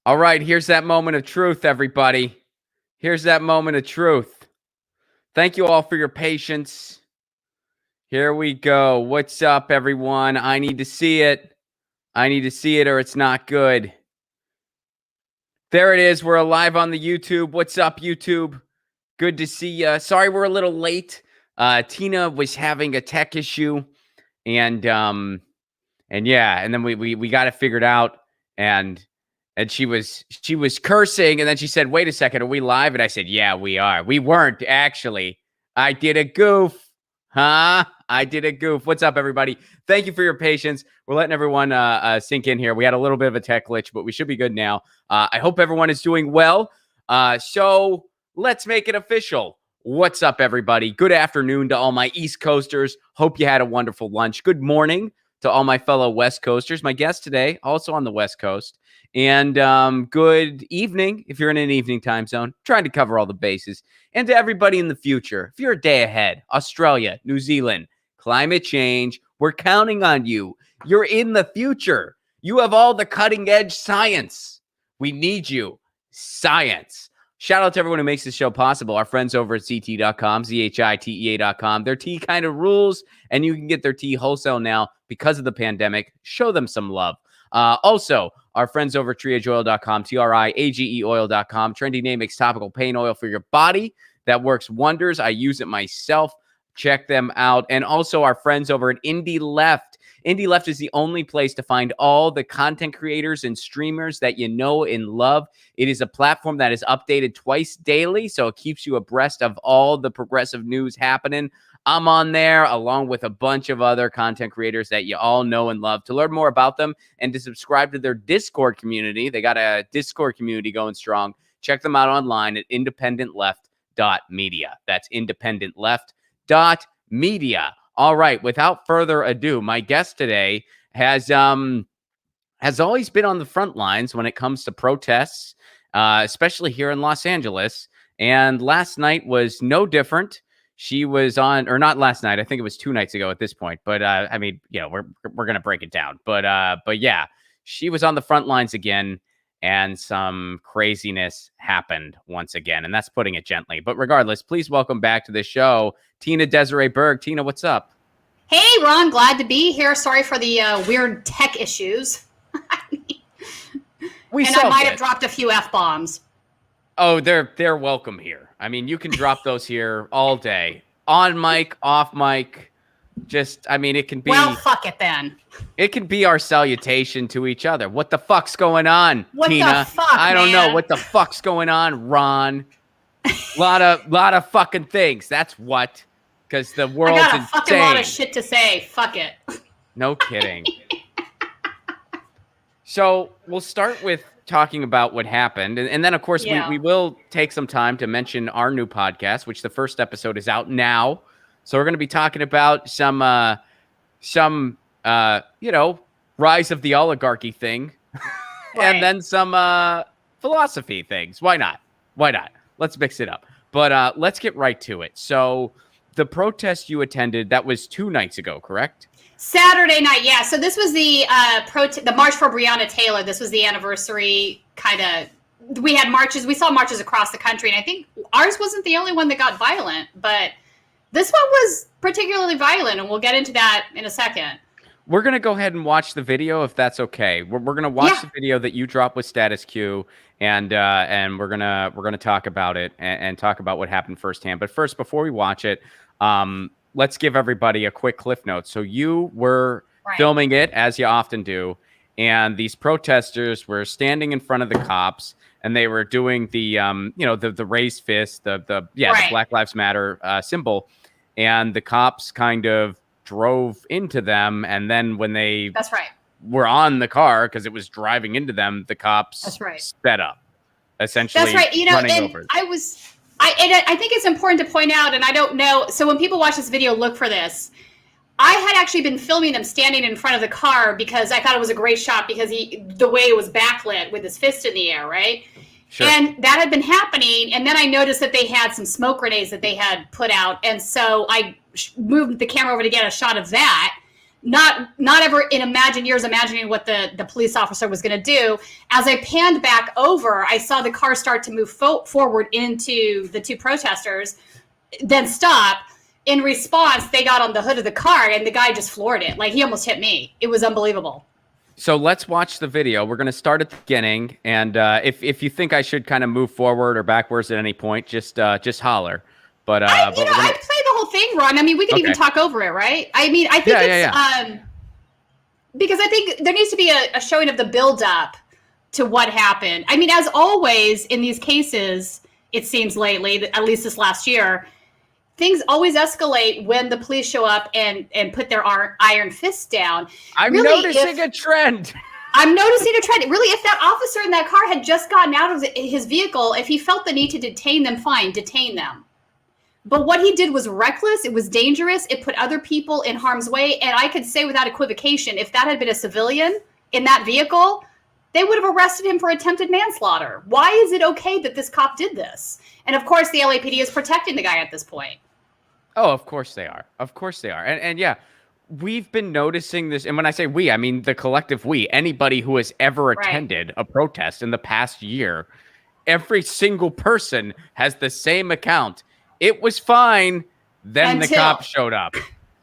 All right, here's that moment of truth, everybody. Here's that moment of truth. Thank you all for your patience. Here we go. What's up, everyone? I need to see it. I need to see it or it's not good. There it is. We're live on the YouTube. What's up, YouTube? Good to see you. Sorry we're a little late. Tina was having a tech issue, and yeah, and then we got it figured out, and she was cursing, and then she said, "Wait a second, are we live?" And I said, "Yeah, we are." We weren't actually. I did a goof, huh? I did a goof. What's up, everybody? Thank you for your patience. We're letting everyone sink in here. We had a little bit of a tech glitch, but we should be good now. I hope everyone is doing well. So let's make it official. What's up, everybody? Good afternoon to all my East Coasters. Hope you had a wonderful lunch. Good morning to all my fellow West Coasters. My guest today, also on the West Coast. And good evening if you're in an evening time zone, trying to cover all the bases. And to everybody in the future, if you're a day ahead, Australia, New Zealand, climate change, we're counting on you. You're in the future. You have all the cutting edge science. We need you. Science. Shout out to everyone who makes this show possible. Our friends over at CT.com, ZHITEA.com. Their tea kind of rules, and you can get their tea wholesale now because of the pandemic. Show them some love. Also, our friends over at triageoil.com, TRIAGE oil.com. Trendy name makes topical pain oil for your body. That works wonders. I use it myself. Check them out. And also our friends over at Indie Left. Indie Left is the only place to find all the content creators and streamers that you know and love. It is a platform that is updated twice daily, so it keeps you abreast of all the progressive news happening. I'm on there along with a bunch of other content creators that you all know and love. To learn more about them and to subscribe to their Discord community, they got a Discord community going strong. Check them out online at independentleft.media. That's independentleft.media. All right, without further ado, my guest today has always been on the front lines when it comes to protests, especially here in Los Angeles. And last night was no different. She was on, or not last night. I think it was 2 nights ago at this point. But I mean, you know, we're gonna break it down. But yeah, she was on the front lines again, and some craziness happened once again, and that's putting it gently. But regardless, please welcome back to the show, Tina Desiree-Berg. Tina, what's up? Hey, Ron, glad to be here. Sorry for the weird tech issues. And I might have dropped a few F-bombs. Oh, they're welcome here. I mean, you can drop those here all day. On mic, off mic. Just, I mean, it can be... Well, fuck it then. It can be our salutation to each other. What the fuck's going on, what Tina? The fuck, I don't know. What the fuck's going on, Ron? lot of fucking things. That's what. Because the world's insane. I got a fucking lot of shit to say. Fuck it. No kidding. So we'll start with talking about what happened. And then, of course, we will take some time to mention our new podcast, which the first episode is out now. So we're going to be talking about some you know, rise of the oligarchy thing. Right. And then some philosophy things. Why not? Why not? Let's mix it up. But let's get right to it. So the protest you attended, that was 2 nights ago, correct? Saturday night, yeah. So this was the March for Breonna Taylor. This was the anniversary kind of. We had marches. We saw marches across the country, and I think ours wasn't the only one that got violent, but this one was particularly violent, and we'll get into that in a second. We're going to go ahead and watch the video, if that's okay. We're going to watch the video that you dropped with Status Q, and we're gonna talk about it and talk about what happened firsthand. But first, before we watch it, let's give everybody a quick cliff note. So you were filming it, as you often do, and these protesters were standing in front of the cops, and they were doing the you know, the raised fist, the Black Lives Matter symbol, and the cops kind of drove into them, and then when they were on the car, because it was driving into them, the cops sped up, essentially. That's right. You know, and over. I think it's important to point out, and I don't know, so when people watch this video, look for this. I had actually been filming them standing in front of the car because I thought it was a great shot because the way it was backlit with his fist in the air, right? Sure. And that had been happening, and then I noticed that they had some smoke grenades that they had put out, and so I moved the camera over to get a shot of that. not ever in years imagining what the police officer was going to do. As I panned back over, I saw the car start to move forward into the two protesters, then stop. In response, they got on the hood of the car and the guy just floored it. Like, he almost hit me. It was unbelievable. So let's watch the video. We're going to start at the beginning, and if you think I should kind of move forward or backwards at any point, just holler. But I'd play the whole thing, Ron. I mean, we could even talk over it, right? I mean, I think because I think there needs to be a showing of the build-up to what happened. I mean, as always in these cases, it seems lately, at least this last year, things always escalate when the police show up and put their iron fist down. I'm noticing a trend. I'm noticing a trend. Really, if that officer in that car had just gotten out of his vehicle, if he felt the need to detain them, fine, detain them. But what he did was reckless. It was dangerous. It put other people in harm's way. And I could say without equivocation, if that had been a civilian in that vehicle, they would have arrested him for attempted manslaughter. Why is it okay that this cop did this? And of course, the LAPD is protecting the guy at this point. Oh, of course they are. Of course they are. And yeah, we've been noticing this. And when I say we, I mean the collective we. Anybody who has ever attended a protest in the past year, every single person has the same account. It was fine. Then the cops showed up.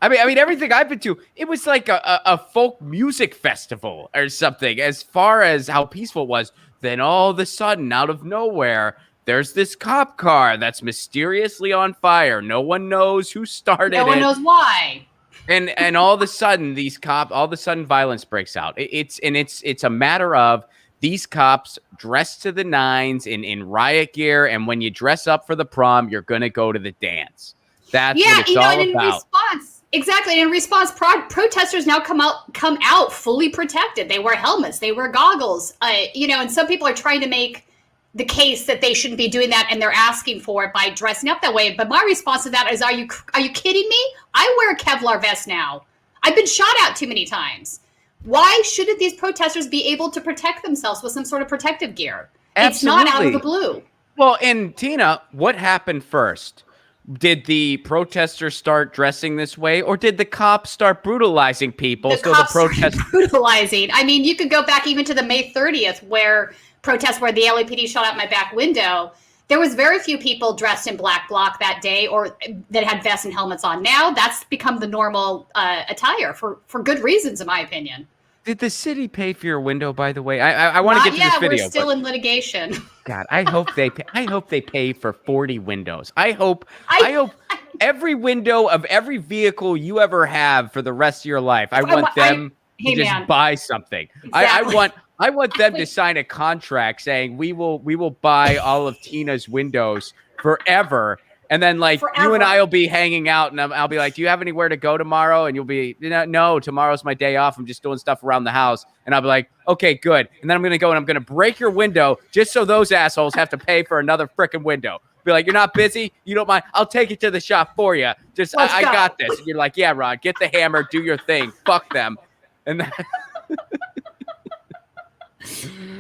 I mean, everything I've been to, it was like a folk music festival or something, as far as how peaceful it was. Then all of a sudden, out of nowhere, there's this cop car that's mysteriously on fire. No one knows who started it. No one knows why. And all of a sudden, violence breaks out. It's a matter of these cops dressed to the nines in riot gear, and when you dress up for the prom, you're gonna go to the dance. That's what it's all about. Exactly. And in response, protesters now come out fully protected. They wear helmets, they wear goggles. And some people are trying to make the case that they shouldn't be doing that, and they're asking for it by dressing up that way. But my response to that is, are you kidding me? I wear a Kevlar vest now. I've been shot at too many times. Why shouldn't these protesters be able to protect themselves with some sort of protective gear? Absolutely. It's not out of the blue. Well, and Tina, what happened first? Did the protesters start dressing this way, or did the cops start brutalizing people? The protesters brutalizing. I mean, you could go back even to the May 30th protests where the LAPD shot out my back window. There was very few people dressed in black bloc that day or that had vests and helmets on. Now that's become the normal attire for good reasons, in my opinion. Did the city pay for your window, by the way? I want to get to this video. We're still in litigation. God, I hope they pay for 40 windows. I hope every window of every vehicle you ever have for the rest of your life. I want them to just buy something. Exactly. I want them to sign a contract saying we will buy all of Tina's windows forever. And then you and I will be hanging out, and I'll be like, do you have anywhere to go tomorrow? And you'll be, no, tomorrow's my day off. I'm just doing stuff around the house. And I'll be like, okay, good. And then I'm going to go and I'm going to break your window just so those assholes have to pay for another freaking window. Be like, you're not busy? You don't mind? I'll take it to the shop for you. Just, I got this. And you're like, yeah, Ron, get the hammer, do your thing. Fuck them. And then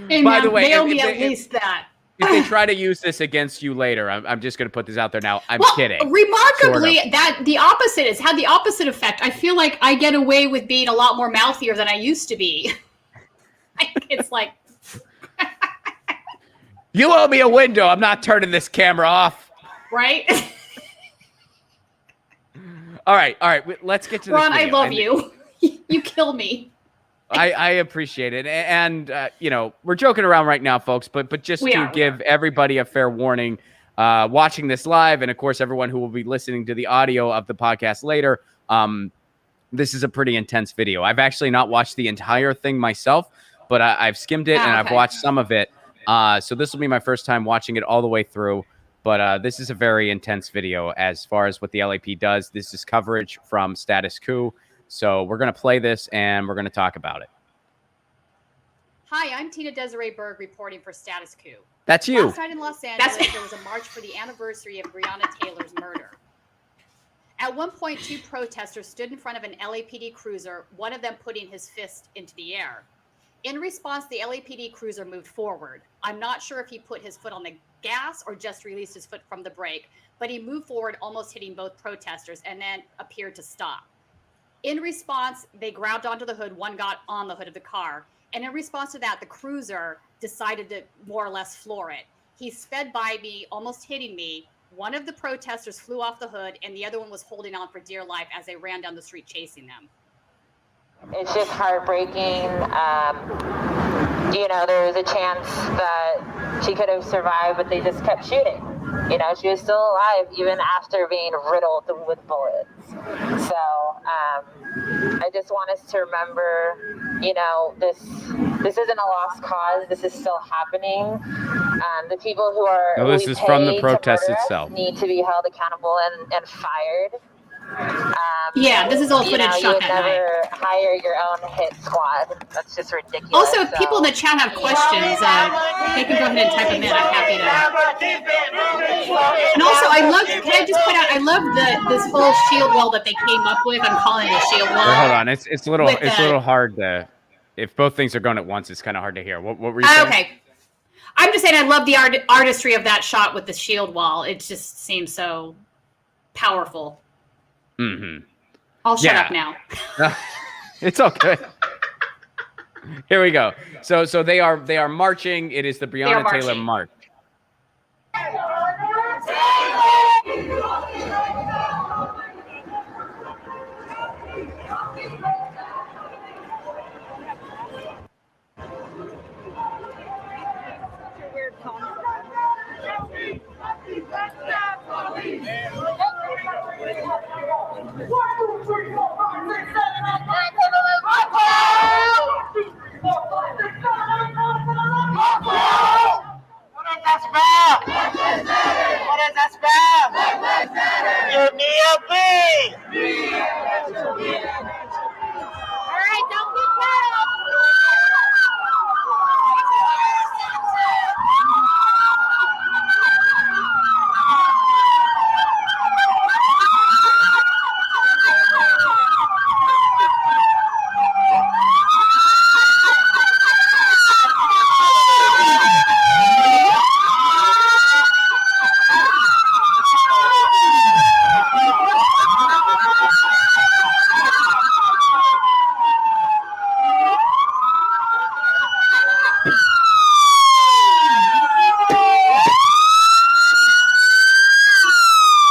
hey, by the way, they owe me at least that. If they try to use this against you later, I'm just going to put this out there now. I'm kidding. Remarkably, that the opposite has had the opposite effect. I feel like I get away with being a lot more mouthier than I used to be. It's like, you owe me a window. I'm not turning this camera off. Right? All right. Let's get to this Ron, video. I love you. You kill me. I appreciate it. And we're joking around right now, folks, but just to give everybody a fair warning, watching this live, and of course, everyone who will be listening to the audio of the podcast later, this is a pretty intense video. I've actually not watched the entire thing myself, but I've skimmed it and I've watched some of it. So this will be my first time watching it all the way through. But this is a very intense video as far as what the LAP does. This is coverage from Status Coup. So we're going to play this and we're going to talk about it. Hi, I'm Tina Desiree-Berg reporting for Status Coup. That's you. Last night in Los Angeles, there was a march for the anniversary of Breonna Taylor's murder. At one point, two protesters stood in front of an LAPD cruiser, one of them putting his fist into the air. In response, the LAPD cruiser moved forward. I'm not sure if he put his foot on the gas or just released his foot from the brake, but he moved forward, almost hitting both protesters, and then appeared to stop. In response, they grabbed onto the hood. One got on the hood of the car. And in response to that, the cruiser decided to more or less floor it. He sped by me, almost hitting me. One of the protesters flew off the hood, and the other one was holding on for dear life as they ran down the street chasing them. It's just heartbreaking. There was a chance that she could have survived, but they just kept shooting. She was still alive even after being riddled with bullets. So I just want us to remember, this isn't a lost cause. This is still happening. The people who are this is from the protest itself need to be held accountable and fired. This is all footage shot that night. You would never hire your own hit squad. That's just ridiculous. Also, if people in the chat have questions, they can go ahead and type them in. I'm happy to. And also, can I just point out, I love this whole shield wall that they came up with. I'm calling it a shield wall. Hold on, it's a little hard to. If both things are going at once, it's kind of hard to hear. What were you saying? Okay. I'm just saying I love the artistry of that shot with the shield wall. It just seems so powerful. Mm-hmm. I'll shut up now. It's all good. Here we go. So they are marching. It is the Breonna Taylor March.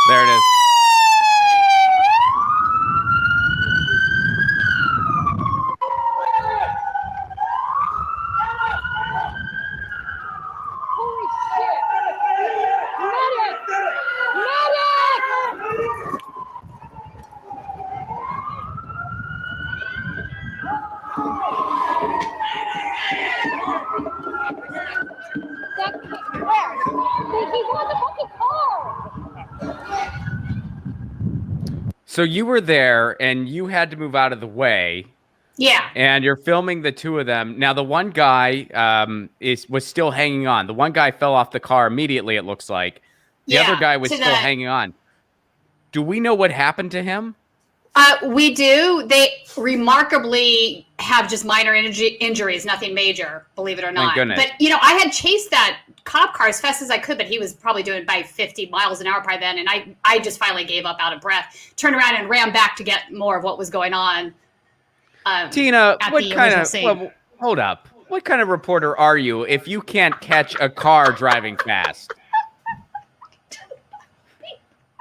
There it is. Holy shit! Medic! Where? He's on the fucking car! So you were there and you had to move out of the way. Yeah. And you're filming the two of them. Now, the one guy was still hanging on. The one guy fell off the car immediately, it looks like. The other guy was still hanging on. Do we know what happened to him? We do. They remarkably have just minor injuries, nothing major, believe it or not. Thank goodness. But, I had chased that cop car as fast as I could, but he was probably doing by 50 miles an hour by then. And I just finally gave up out of breath, turned around and ran back to get more of what was going on. Tina, hold up. What kind of reporter are you if you can't catch a car driving fast?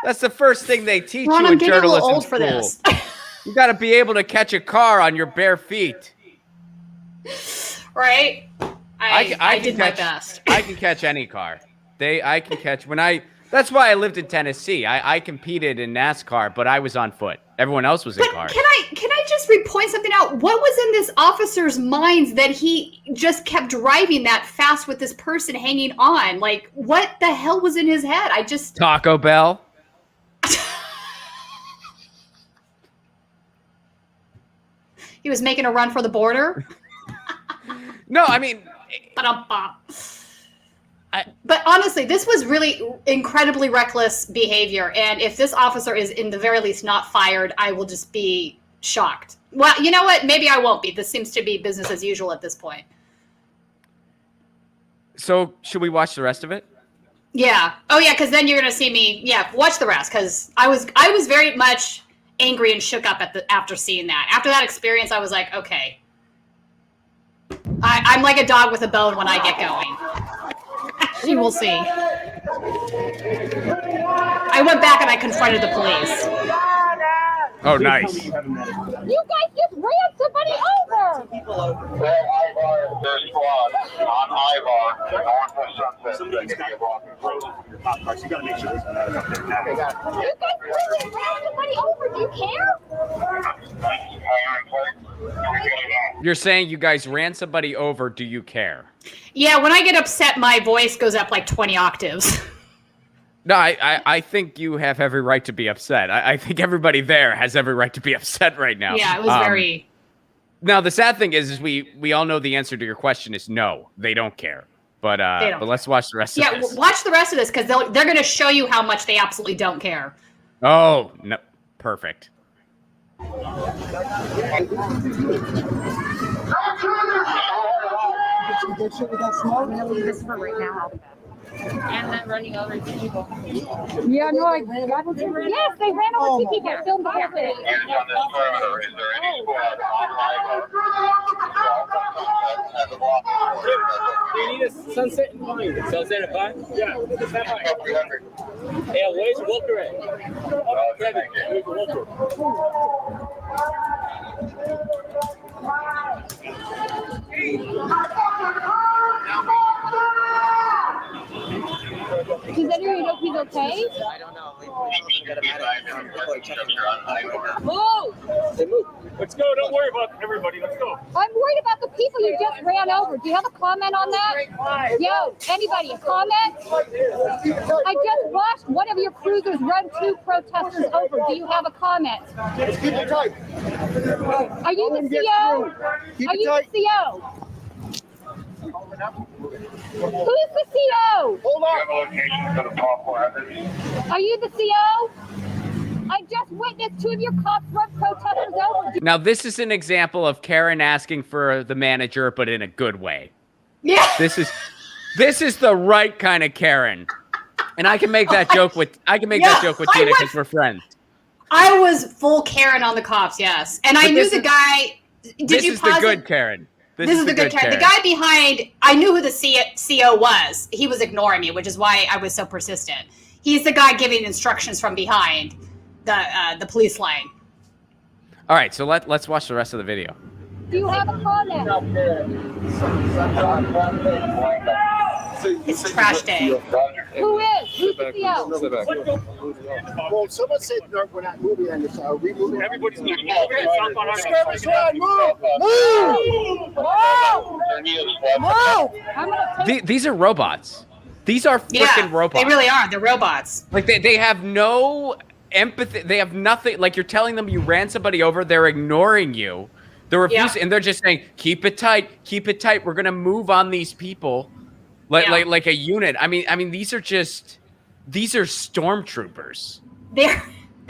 That's the first thing they teach you in journalism. I'm getting a little old for this. You got to be able to catch a car on your bare feet. Right? I did my best. I can catch any car. I can catch that's why I lived in Tennessee. I competed in NASCAR, but I was on foot. Everyone else was in cars. Can I just point something out? What was in this officer's minds that he just kept driving that fast with this person hanging on? Like, what the hell was in his head? Taco Bell. He was making a run for the border. No, I mean, but honestly, this was really incredibly reckless behavior. And if this officer is in the very least not fired, I will just be shocked. Well, you know what? Maybe I won't be. This seems to be business as usual at this point. So should we watch the rest of it? Yeah. Oh yeah. Cause then you're going to see me. Yeah. Watch the rest. Cause I was very much angry and shook up after seeing that. After that experience, I was like, okay. I'm like a dog with a bone when I get going. You will see. I went back and I confronted the police. Oh, nice. You guys just ran somebody over. There's squad on Ivar, north of Sunset. Somebody's got pop cars. You gotta make sure. Okay, got it. You guys really ran somebody over. Do you care? You're saying you guys ran somebody over. Do you care? Yeah, when I get upset, my voice goes up like 20 octaves. No, I think you have every right to be upset. I think everybody there has every right to be upset right now. Yeah, it was very... Now, the sad thing is we all know the answer to your question is no, they don't care. But let's watch the rest of this. Yeah, watch the rest of this because they're going to show you how much they absolutely don't care. Oh, no, perfect. This for right now. And then running over two people. Yeah, no, yes, they ran over two people. Filmed the whole thing. Hands on this perimeter. Is there any squad on Ivar? We need a sunset in 5. Sunset at 5? Yeah, it's that high. Yeah, where's Walker at? Kevin, where's Walker? Does anyone know if he's okay? I don't know. Move! They move. Let's go. Don't worry about everybody. Let's go. I'm worried about the people you just ran over. Do you have a comment on that? Yo, anybody, a comment? I just watched one of your cruisers run 2 protesters over. Do you have a comment? Keep it tight. Are you the CO? Keep Are it you tight. the CO? Who's the CO? Hold on. Location for the popcorn. Are you the CO? I just witnessed 2 of your cops run protesters over. Now, this is an example of Karen asking for the manager, but in a good way. Yeah. This is the right kind of Karen. And I can make that joke with that joke with Tina because we're friends. I was full Karen on the cops, yes. And I knew the guy. This is the good Karen. This is the good Karen. The guy behind, I knew who the CO was. He was ignoring me, which is why I was so persistent. He's the guy giving instructions from behind the police line. All right, so let's watch the rest of the video. Do you have a comment? It's trash day. Who is? Who's the CO? Well, someone said no, we're not moving on this. Are we moving? Everybody's moving. Service line, move! Move! These are robots. These are freaking robots. They really are. They're robots. Like they have no empathy. They have nothing. Like you're telling them you ran somebody over. They're ignoring you. They're refusing, and they're just saying, "Keep it tight. Keep it tight. We're gonna move on these people, like a unit." I mean, these are stormtroopers. They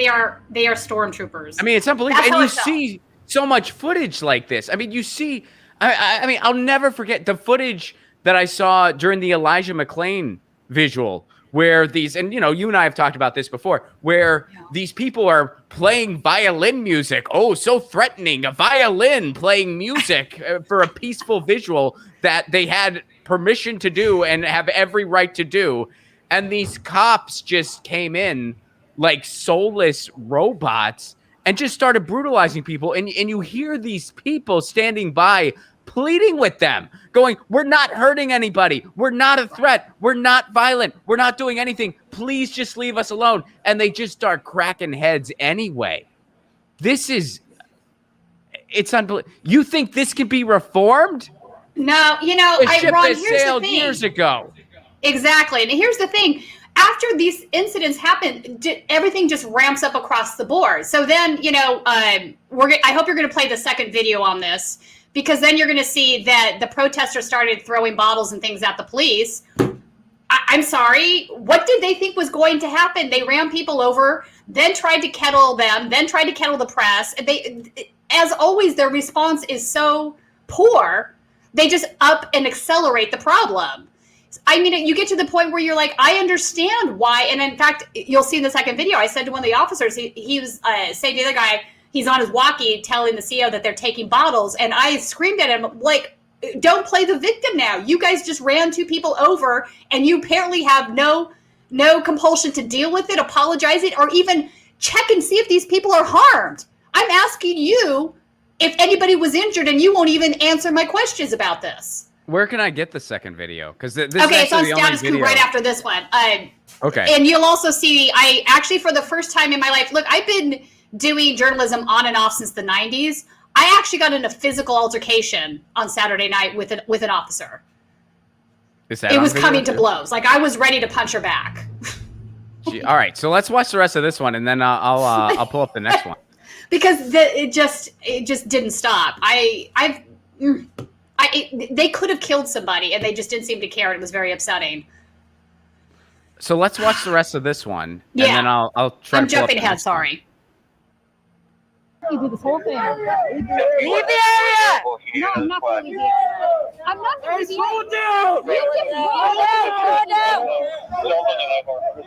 are stormtroopers. I mean, it's unbelievable. That's And how you it felt. see so much footage like this. I mean, you see. I mean, I'll never forget the footage that I saw during the Elijah McClain visual, where these, and you and I have talked about this before, where these people are playing violin music. Oh, so threatening. A violin playing music for a peaceful visual that they had permission to do and have every right to do. And these cops just came in like soulless robots and just started brutalizing people. And you hear these people standing by pleading with them, going, "We're not hurting anybody. We're not a threat. We're not violent. We're not doing anything. Please just leave us alone." And they just start cracking heads anyway. It's unbelievable. You think this can be reformed? No, The ship Ron, that here's the sailed thing. years ago. Exactly. And here's the thing. After these incidents happen, everything just ramps up across the board. So then, I hope you're going to play the second video on this, because then you're going to see that the protesters started throwing bottles and things at the police. I'm sorry. What did they think was going to happen? They ran people over, then tried to kettle them, then tried to kettle the press. As always, their response is so poor. They just up and accelerate the problem. I mean, you get to the point where you're like, I understand why. And in fact, you'll see in the second video, I said to one of the officers, he was saying to the other guy, he's on his walkie telling the CO that they're taking bottles. And I screamed at him, like, don't play the victim now. You guys just ran 2 people over, and you apparently have no compulsion to deal with it, apologize it, or even check and see if these people are harmed. I'm asking you if anybody was injured, and you won't even answer my questions about this. Where can I get the second video? Because this okay, is it's on the only Status Coup video. right after this one. Okay. And you'll also see, I actually, for the first time in my life, look, I've been doing journalism on and off since the 90s. I actually got in a physical altercation on Saturday night with an officer. Is that it on was video coming to too? blows. Like, I was ready to punch her back. Gee, all right, so let's watch the rest of this one, and then I'll pull up the next one. Because it just didn't stop. They could have killed somebody, and they just didn't seem to care. It was very upsetting. So let's watch the rest of this one, Yeah. and then I'll try. I'm to pull up jumping the ahead. next one. Sorry. You do this whole thing. Leave No, I'm not going to leave the area. I'm not going to leave the area. You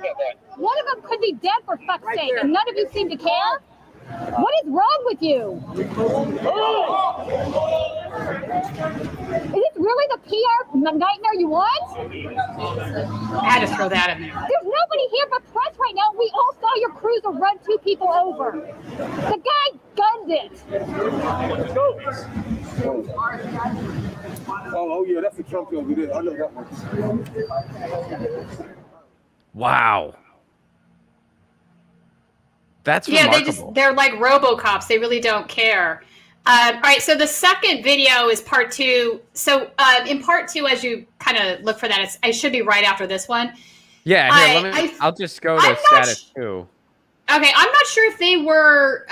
just One of them could be dead, for fuck's sake, and none of you seem to care? What is wrong with you? Is this really the PR nightmare you want? I had to throw that in there. There's nobody here but press right now. We all saw your cruiser run 2 people over. The guy gunned it. Oh yeah, that's the Trump over there. I know that one. Wow. That's Yeah, remarkable. they're like RoboCops. They really don't care. All right, so the second video is part 2. So in part 2, as you kind of look for that, it should be right after this one. Yeah, here, I'll just go to status 2. Okay, I'm not sure if they were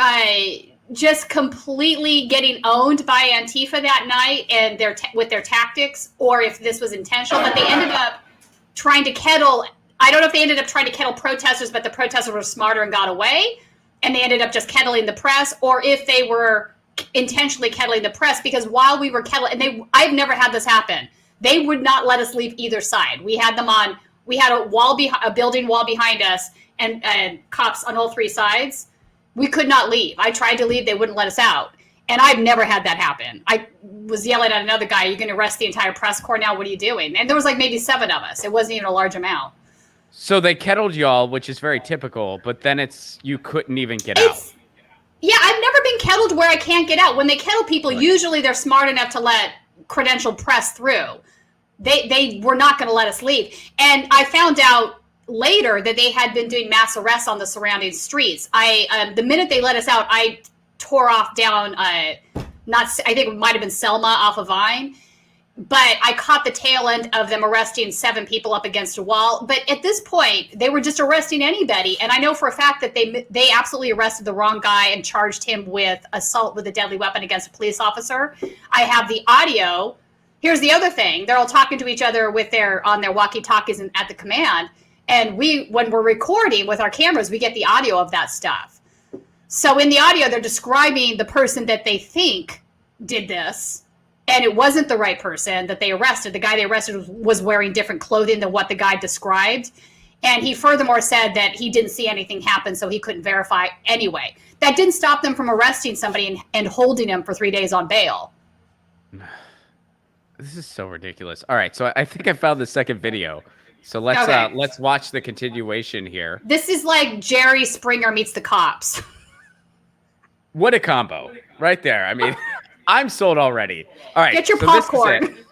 just completely getting owned by Antifa that night and with their tactics, or if this was intentional, but they ended up trying to kettle. I don't know if they ended up trying to kettle protesters, but the protesters were smarter and got away, and they ended up just kettling the press, or if they were intentionally kettling the press, because while we were kettling, and I've never had this happen, they would not let us leave either side. We had them on, we had a building wall behind us, and cops on all 3 sides. We could not leave. I tried to leave, they wouldn't let us out. And I've never had that happen. I was yelling at another guy, "You're going to arrest the entire press corps now? What are you doing?" And there was like maybe 7 of us. It wasn't even a large amount. So they kettled y'all, which is very typical, but then you couldn't even get out. Yeah, I've never been kettled where I can't get out. When they kettle people, usually they're smart enough to let credentialed press through. They were not going to let us leave. And I found out later that they had been doing mass arrests on the surrounding streets. The minute they let us out, I tore off down, I think it might have been Selma off of Vine. But I caught the tail end of them arresting 7 people up against a wall. But at this point, they were just arresting anybody. And I know for a fact that they absolutely arrested the wrong guy and charged him with assault with a deadly weapon against a police officer. I have the audio. Here's the other thing. They're all talking to each other on their walkie-talkies at the command. And when we're recording with our cameras, we get the audio of that stuff. So in the audio, they're describing the person that they think did this. And it wasn't the right person that they arrested. The guy they arrested was wearing different clothing than what the guy described. And he furthermore said that he didn't see anything happen, so he couldn't verify anyway. That didn't stop them from arresting somebody and holding him for 3 days on bail. This is so ridiculous. All right, so I think I found the second video. So let's watch the continuation here. This is like Jerry Springer meets the cops. What a combo right there. I mean, I'm sold already. All right. Get your so popcorn. This is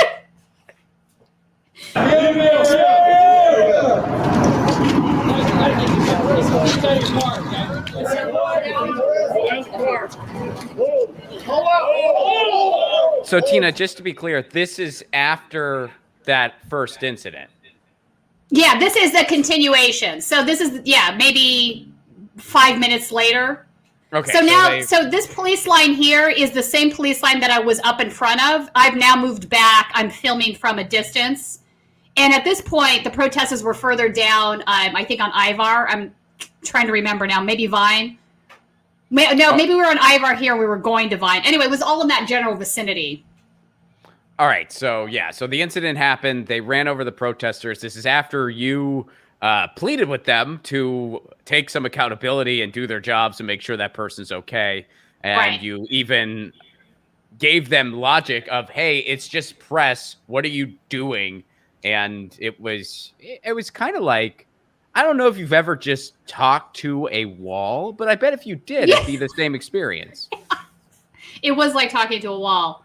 it. So Tina, just to be clear, this is after that first incident. Yeah, this is the continuation. So this is, maybe 5 minutes later. Okay. So this police line here is the same police line that I was up in front of. I've now moved back. I'm filming from a distance. And at this point, the protesters were further down, I think on Ivar. I'm trying to remember now. Maybe Vine. Maybe we were on Ivar here. We were going to Vine. Anyway, it was all in that general vicinity. All right. So the incident happened. They ran over the protesters. This is after you pleaded with them to take some accountability and do their jobs and make sure that person's okay. And Right. you even gave them logic of, hey, it's just press. What are you doing? And it was kind of like, I don't know if you've ever just talked to a wall, but I bet if you did, it'd be the same experience. It was like talking to a wall.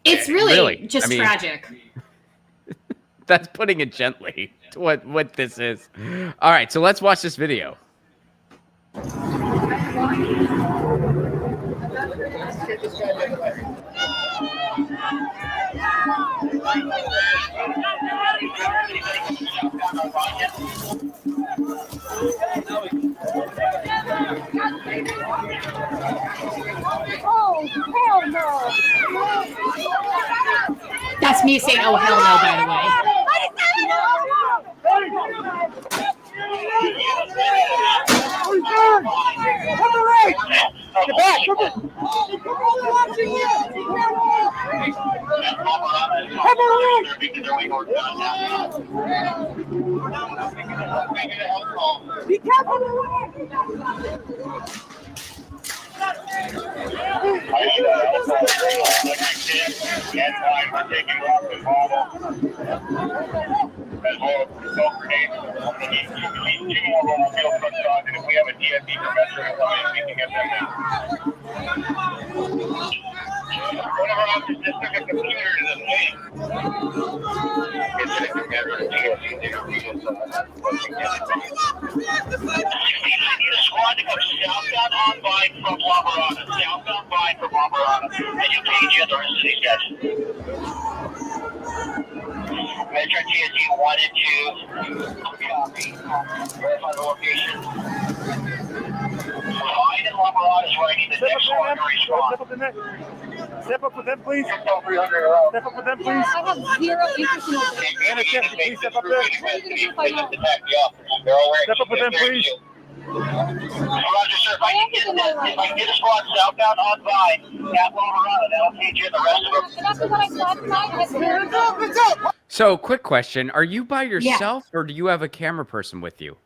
It's really just tragic. That's putting it gently. What this is. All right, so let's watch this video. Oh, hell no. That's me saying, oh, hell no, by the way. Get back! Be careful! Metro TSG 1 and 2. Copy. Verify the location. Line and Lumberod is ready. The next one to respond. Step up with them, please. Step up with them, please. I have zero interest in it. Anna, can you please step up there? Step up with them, please. Roger, sir. If I can get a squad southbound on by at Lumberod, that'll feed you the rest of them. And after what I saw tonight, I have zero So, quick question. Are you by yourself or do you have a camera person with you?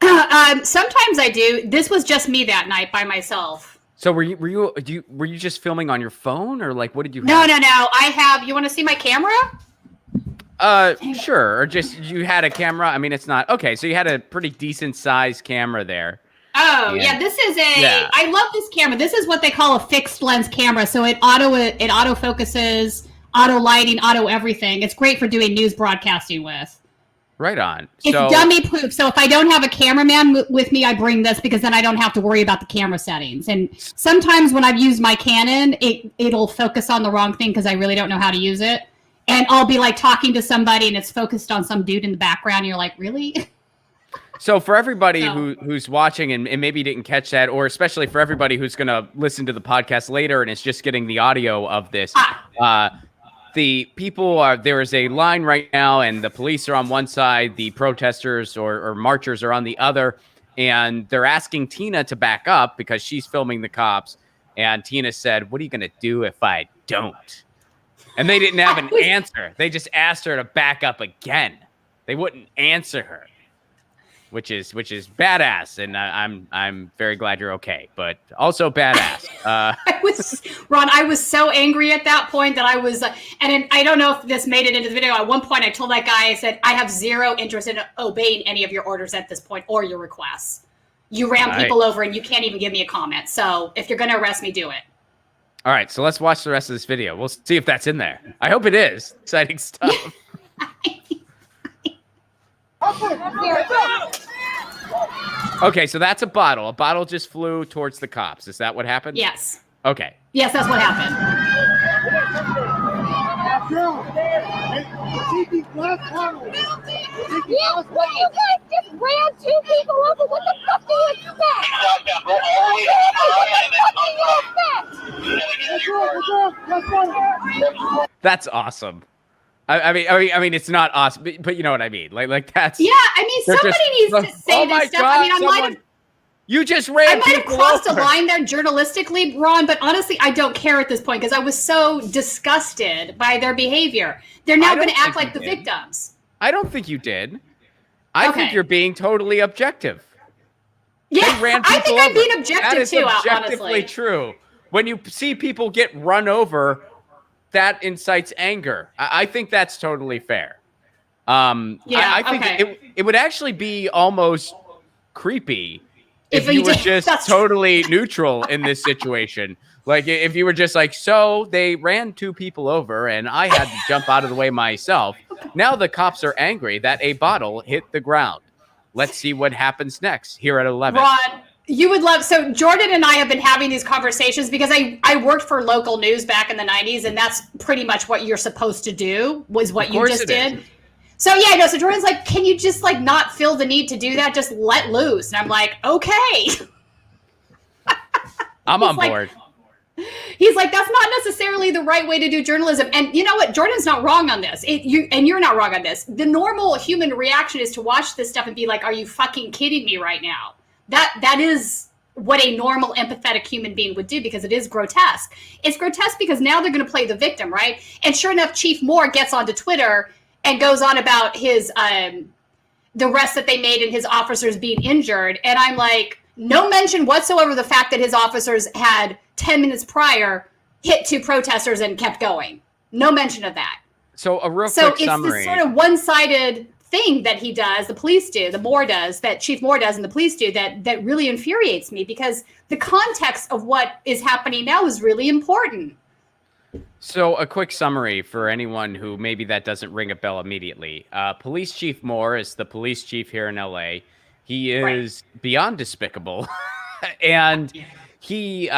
Sometimes I do. This was just me that night by myself. So were you just filming on your phone or like what did you No. have? I have, you want to see my camera? Sure. Or just you had a camera. I mean, it's not okay. So you had a pretty decent sized camera there. Oh, yeah. This is I love this camera. This is what they call a fixed lens camera. So it auto focuses, auto lighting, auto everything. It's great for doing news broadcasting with. Right on. It's dummy proof. So if I don't have a cameraman with me, I bring this because then I don't have to worry about the camera settings. And sometimes when I've used my Canon, it'll focus on the wrong thing because I really don't know how to use it. And I'll be like talking to somebody and it's focused on some dude in the background. And you're like, really? So for everybody who's watching and maybe didn't catch that, or especially for everybody who's going to listen to the podcast later and is just getting the audio of this, the people there is a line right now and the police are on one side, the protesters or marchers are on the other, and they're asking Tina to back up because she's filming the cops. And Tina said, "What are you going to do if I don't?" And they didn't have an answer. They just asked her to back up again. They wouldn't answer her. Which is badass, and I'm very glad you're okay, but also badass. I was so angry at that point that I was, and I don't know if this made it into the video. At one point, I told that guy, I said, I have zero interest in obeying any of your orders at this point or your requests. You ram people over, and you can't even give me a comment. So if you're going to arrest me, do it. All right, so let's watch the rest of this video. We'll see if that's in there. I hope it is. Exciting stuff. Okay, so that's a bottle. A bottle just flew towards the cops. Is that what happened? Yes. Okay. Yes, that's what happened. Yeah, what you guys just ran two people over. What the fuck do you expect? What the fuck do you expect? That's awesome. I mean, it's not awesome, but you know what I mean. Like that's. Yeah, I mean, somebody needs to say this stuff. I mean, I might have. You just I ran might have people crossed a over. line there journalistically, Ron, but honestly, I don't care at this point because I was so disgusted by their behavior. They're now going to act like the victims. I don't think you did. I think Okay. you're being totally objective. Yeah, They ran I think people I'm being over. objective That is too, objectively honestly. true. When you see people get run over, that incites anger. I think that's totally fair. Yeah, I think okay. it would actually be almost creepy if If you you were did- just that's true. totally neutral in this situation. Like if you were just like, so they ran 2 people over and I had to jump out of the way myself. Now the cops are angry that a bottle hit the ground. Let's see what happens next here at 11. Ron, you would love. So Jordan and I have been having these conversations because I worked for local news back in the 90s, and that's pretty much what you're supposed to do. Was what Of you course just it is. did. So yeah, no. So Jordan's like, can you just like not feel the need to do that? Just let loose. And I'm like, okay. I'm on like- board. He's like, that's not necessarily the right way to do journalism. And you know what? Jordan's not wrong on this. You're not wrong on this. The normal human reaction is to watch this stuff and be like, are you fucking kidding me right now? That is what a normal empathetic human being would do, because it is grotesque. It's grotesque because now they're going to play the victim, right? And sure enough, Chief Moore gets onto Twitter and goes on about his the arrest that they made and his officers being injured. And I'm like, no mention whatsoever of the fact that his officers had 10 minutes prior hit 2 protesters and kept going. No mention of that. So a real So quick it's summary. this sort of one-sided thing that he does, the police do, the Moore does, that Chief Moore does and the police do, that really infuriates me, because the context of what is happening now is really important. So a quick summary for anyone who maybe that doesn't ring a bell immediately. Police Chief Moore is the police chief here in LA. He is beyond despicable. And he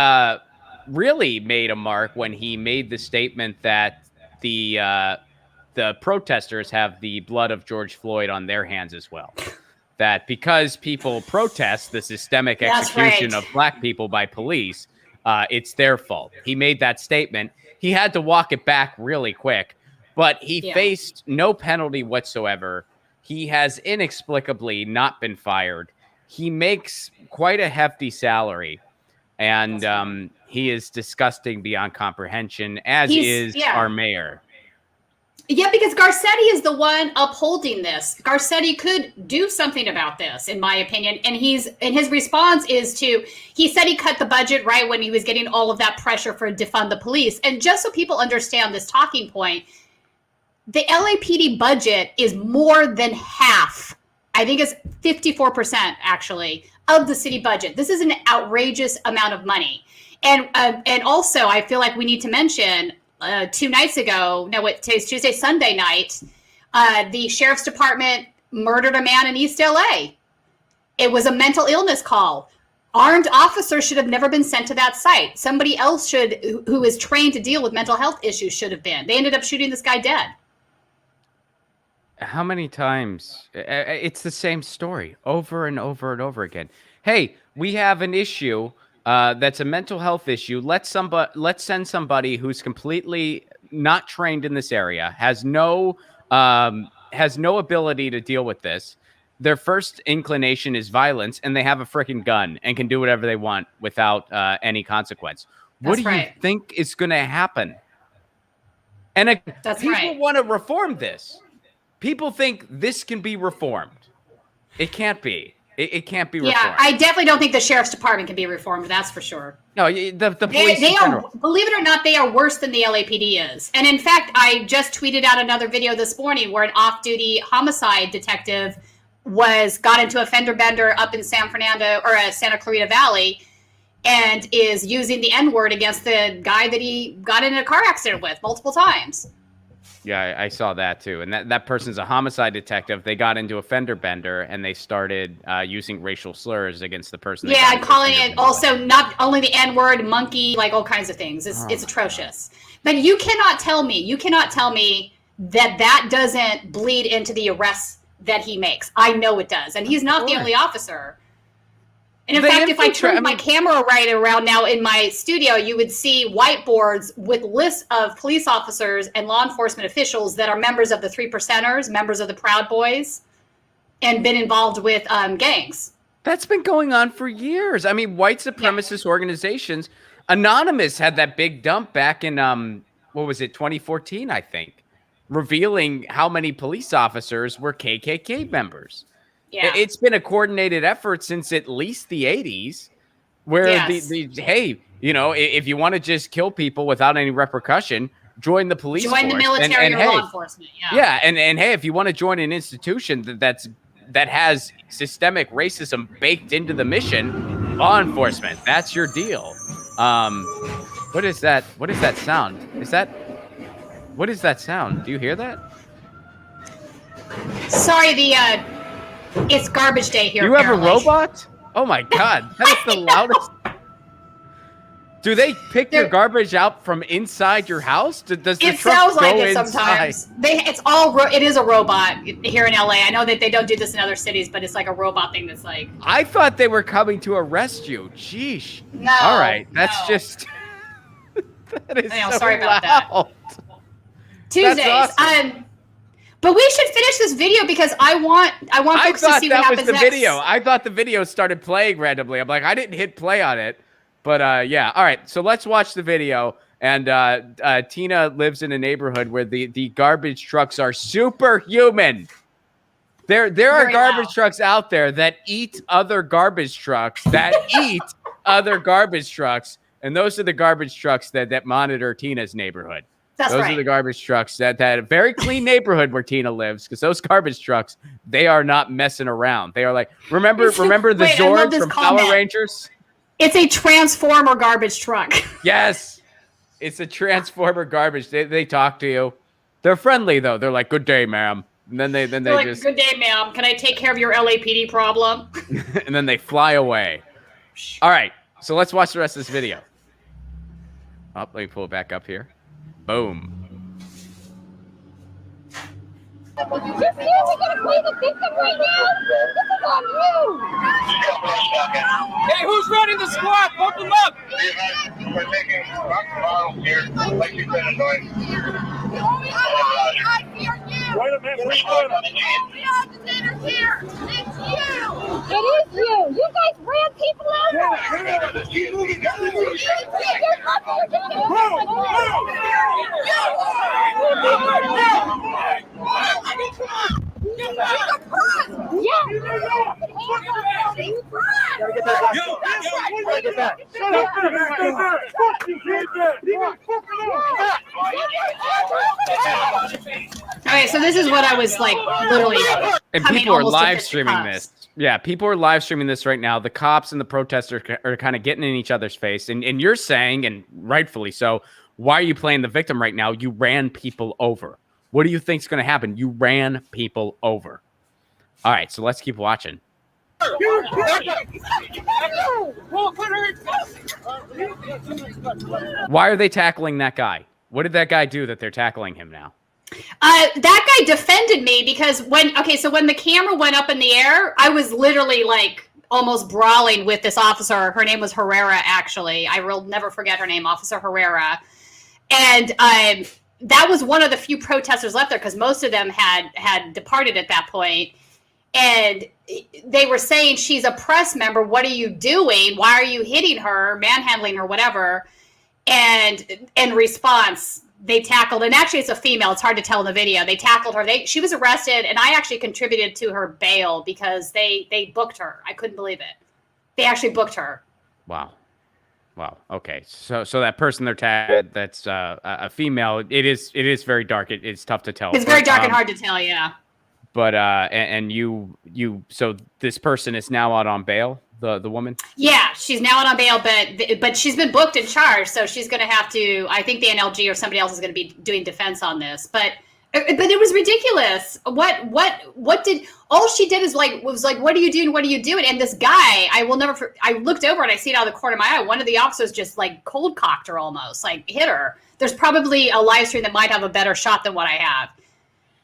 really made a mark when he made the statement that the protesters have the blood of George Floyd on their hands as well. That because people protest the systemic That's execution right. of black people by police, it's their fault. He made that statement. He had to walk it back really quick, but he faced no penalty whatsoever. He has inexplicably not been fired. He makes quite a hefty salary, and he is disgusting beyond comprehension, as is our mayor. Yeah, because Garcetti is the one upholding this. Garcetti could do something about this, in my opinion. And his response is he said he cut the budget right when he was getting all of that pressure for defund the police. And just so people understand this talking point, the LAPD budget is more than half. I think it's 54% actually of the city budget. This is an outrageous amount of money. And also I feel like we need to mention 2 nights ago, today's Tuesday, Sunday night, the sheriff's department murdered a man in East LA. It was a mental illness call. Armed officers should have never been sent to that site. Somebody else who is trained to deal with mental health issues should have been. They ended up shooting this guy dead. How many times? It's the same story over and over and over again. Hey, we have an issue that's a mental health issue. Let's send somebody who's completely not trained in this area, has no ability to deal with this. Their first inclination is violence, and they have a freaking gun and can do whatever they want without any consequence. What do you think is going to happen? And people want to reform this. People think this can be reformed. It can't be. It can't be reformed. Yeah, I definitely don't think the sheriff's department can be reformed. That's for sure. No, the police. They are, believe it or not, they are worse than the LAPD is. And in fact, I just tweeted out another video this morning where an off-duty homicide detective got into a fender bender up in San Fernando or Santa Clarita Valley, and is using the N-word against the guy that he got in a car accident with multiple times. Yeah, I saw that too. And that person's a homicide detective. They got into a fender bender and they started using racial slurs against the person. Yeah, calling it also not only the N-word, monkey, like all kinds of things. It's atrocious. But you cannot tell me that doesn't bleed into the arrests that he makes. I know it does. And he's not the only officer. And in fact, if I turned my camera right around now in my studio, you would see whiteboards with lists of police officers and law enforcement officials that are members of the 3 Percenters, members of the Proud Boys, and been involved with gangs. That's been going on for years. I mean, white supremacist organizations. Anonymous had that big dump back in what was it, 2014, I think, revealing how many police officers were KKK members. Yeah. It's been a coordinated effort since at least the 80s, where Yes. hey, you know, if you want to just kill people without any repercussion, join the police Join the force. military and or hey, law enforcement. Yeah. yeah, and hey, if you want to join an institution that has systemic racism baked into the mission, law enforcement, that's your deal. What is that? What is that sound? What is that sound? Do you hear that? Sorry, it's garbage day here. You have a apparently. robot? Oh my God, that is the loudest. Do they pick your garbage out from inside your house? Does the It truck sounds go like it inside? sometimes. It is a robot here in LA. I know that they don't do this in other cities, but it's like a robot thing that's like. I thought they were coming to arrest you. Jeesh. No. All right, that's no. just. That is I know, so sorry about loud. Tuesdays. awesome. But we should finish this video because I want folks to see what happens next. Video. I thought the video started playing randomly. I'm like, I didn't hit play on it. But yeah, all right. So let's watch the video. And Tina lives in a neighborhood where the garbage trucks are superhuman. There are garbage trucks out there that eat other garbage trucks and those are the garbage trucks that monitor Tina's neighborhood. Those are the garbage trucks that a very clean neighborhood where Tina lives, because those garbage trucks, they are not messing around. They are like, remember the Zords from Power Rangers? It's a transformer garbage truck. Yes. It's a transformer garbage. They talk to you. They're friendly though. They're like, "Good day, ma'am." And then they like, just "Good day, ma'am. Can I take care of your LAPD problem?" and then they fly away. All right. So let's watch the rest of this video. Oh, let me pull it back up here. Boom. You serious? You're gonna play the victim right now? This is on you! Hey, who's running the squad? Pump them up! We're taking bottles here, like you said, annoying. I fear you! Wait a minute, wait a minute. The agitator's here! It's you! It is you! You guys ran people over! Keep moving, keep moving. You're lucky Okay, so this is what I was like, literally. And people are live streaming this. Yeah, people are live streaming this right now. The cops and the protesters are kind of getting in each other's face. And you're saying, and rightfully so, why are you playing the victim right now? You ran people over. What do you think's going to happen? You ran people over. All right, so let's keep watching. Why are they tackling that guy? What did that guy do that they're tackling him now? That guy defended me because when the camera went up in the air, I was literally like almost brawling with this officer. Her name was Herrera, actually. I will never forget her name, Officer Herrera. And that was one of the few protesters left there because most of them had departed at that point. And they were saying, she's a press member. What are you doing? Why are you hitting her, manhandling her, whatever? And in response, they tackled, and actually it's a female. It's hard to tell in the video. They tackled her. She was arrested, and I actually contributed to her bail because they booked her. I couldn't believe it. They actually booked her. Wow. Okay. So that person they're tagged, that's a female. It is very dark. It's tough to tell. It's very dark and hard to tell. Yeah. But and you so this person is now out on bail, the woman? Yeah, she's now out on bail, but she's been booked and charged, so she's going to have to, I think the NLG or somebody else is going to be doing defense on this. But it was ridiculous. What did all she did was like, what are you doing? What are you doing? And this guy, I looked over and I see it out of the corner of my eye. One of the officers just like cold cocked her almost, like hit her. There's probably a live stream that might have a better shot than what I have.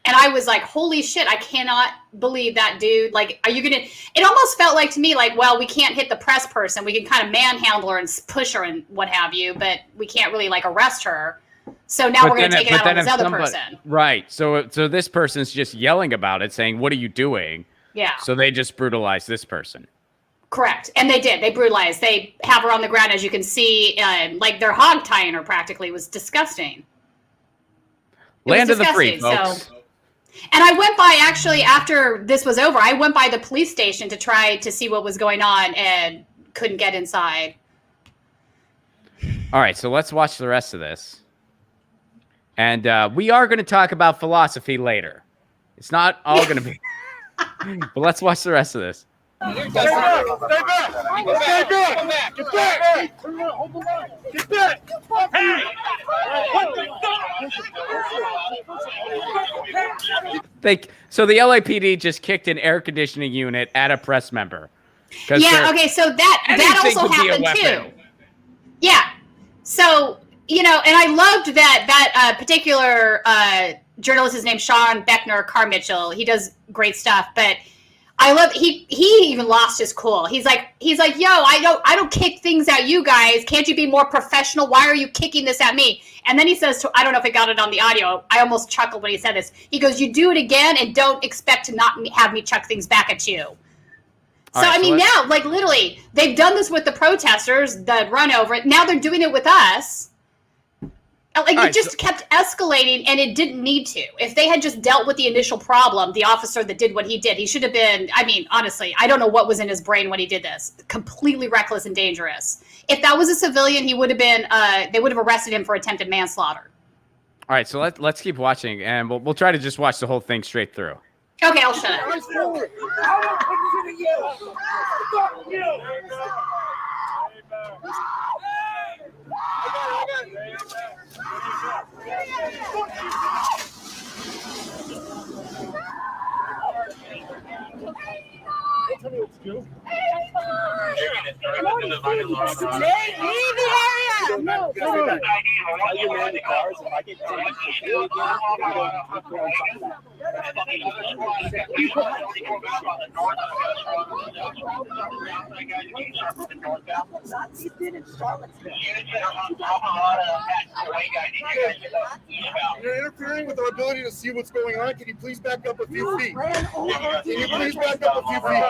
And I was like, holy shit, I cannot believe that dude. Like, are you going to, it almost felt like to me, like, well, we can't hit the press person. We can kind of manhandle her and push her and what have you, but we can't really like arrest her. So now we're going to take it out on this other person. Right. So this person's just yelling about it, saying, what are you doing? Yeah. So they just brutalize this person. Correct. And they did. They brutalized. They have her on the ground, as you can see, like they're hog tying her practically. It was disgusting. Land of the free, folks. So, and I went by, actually, after this was over, I went by the police station to try to see what was going on and couldn't get inside. All right, so let's watch the rest of this. And we are going to talk about philosophy later. It's not all going to be. But let's watch the rest of this. Stay back! Stay back! Stay back! Get back! Hold the line! Get back! So the LAPD just kicked an air conditioning unit at a press member. Yeah, okay, so that also happened too. Yeah. So, you know, and I loved that particular journalist is named Sean Beckner Carmichael. He does great stuff, but I love he even lost his cool. He's like, yo, I don't kick things at you guys. Can't you be more professional? Why are you kicking this at me? And then he says, I don't know if I got it on the audio. I almost chuckled when he said this. He goes, you do it again and don't expect to not have me chuck things back at you. So, right, I mean, now, like, literally, they've done this with the protesters, the run over it. Now they're doing it with us. Like, it just kept escalating, and it didn't need to. If they had just dealt with the initial problem, the officer that did what he did, he should have been, I mean, honestly, I don't know what was in his brain when he did this. Completely reckless and dangerous. If that was a civilian, he would have been, they would have arrested him for attempted manslaughter. All right, so let's keep watching, and we'll try to just watch the whole thing straight through. Okay, I'll shut up. Tell me what to do. Leave the area! No, You're interfering with our ability to see what's going on. Can you please back up a few feet? Can you please back up a few feet?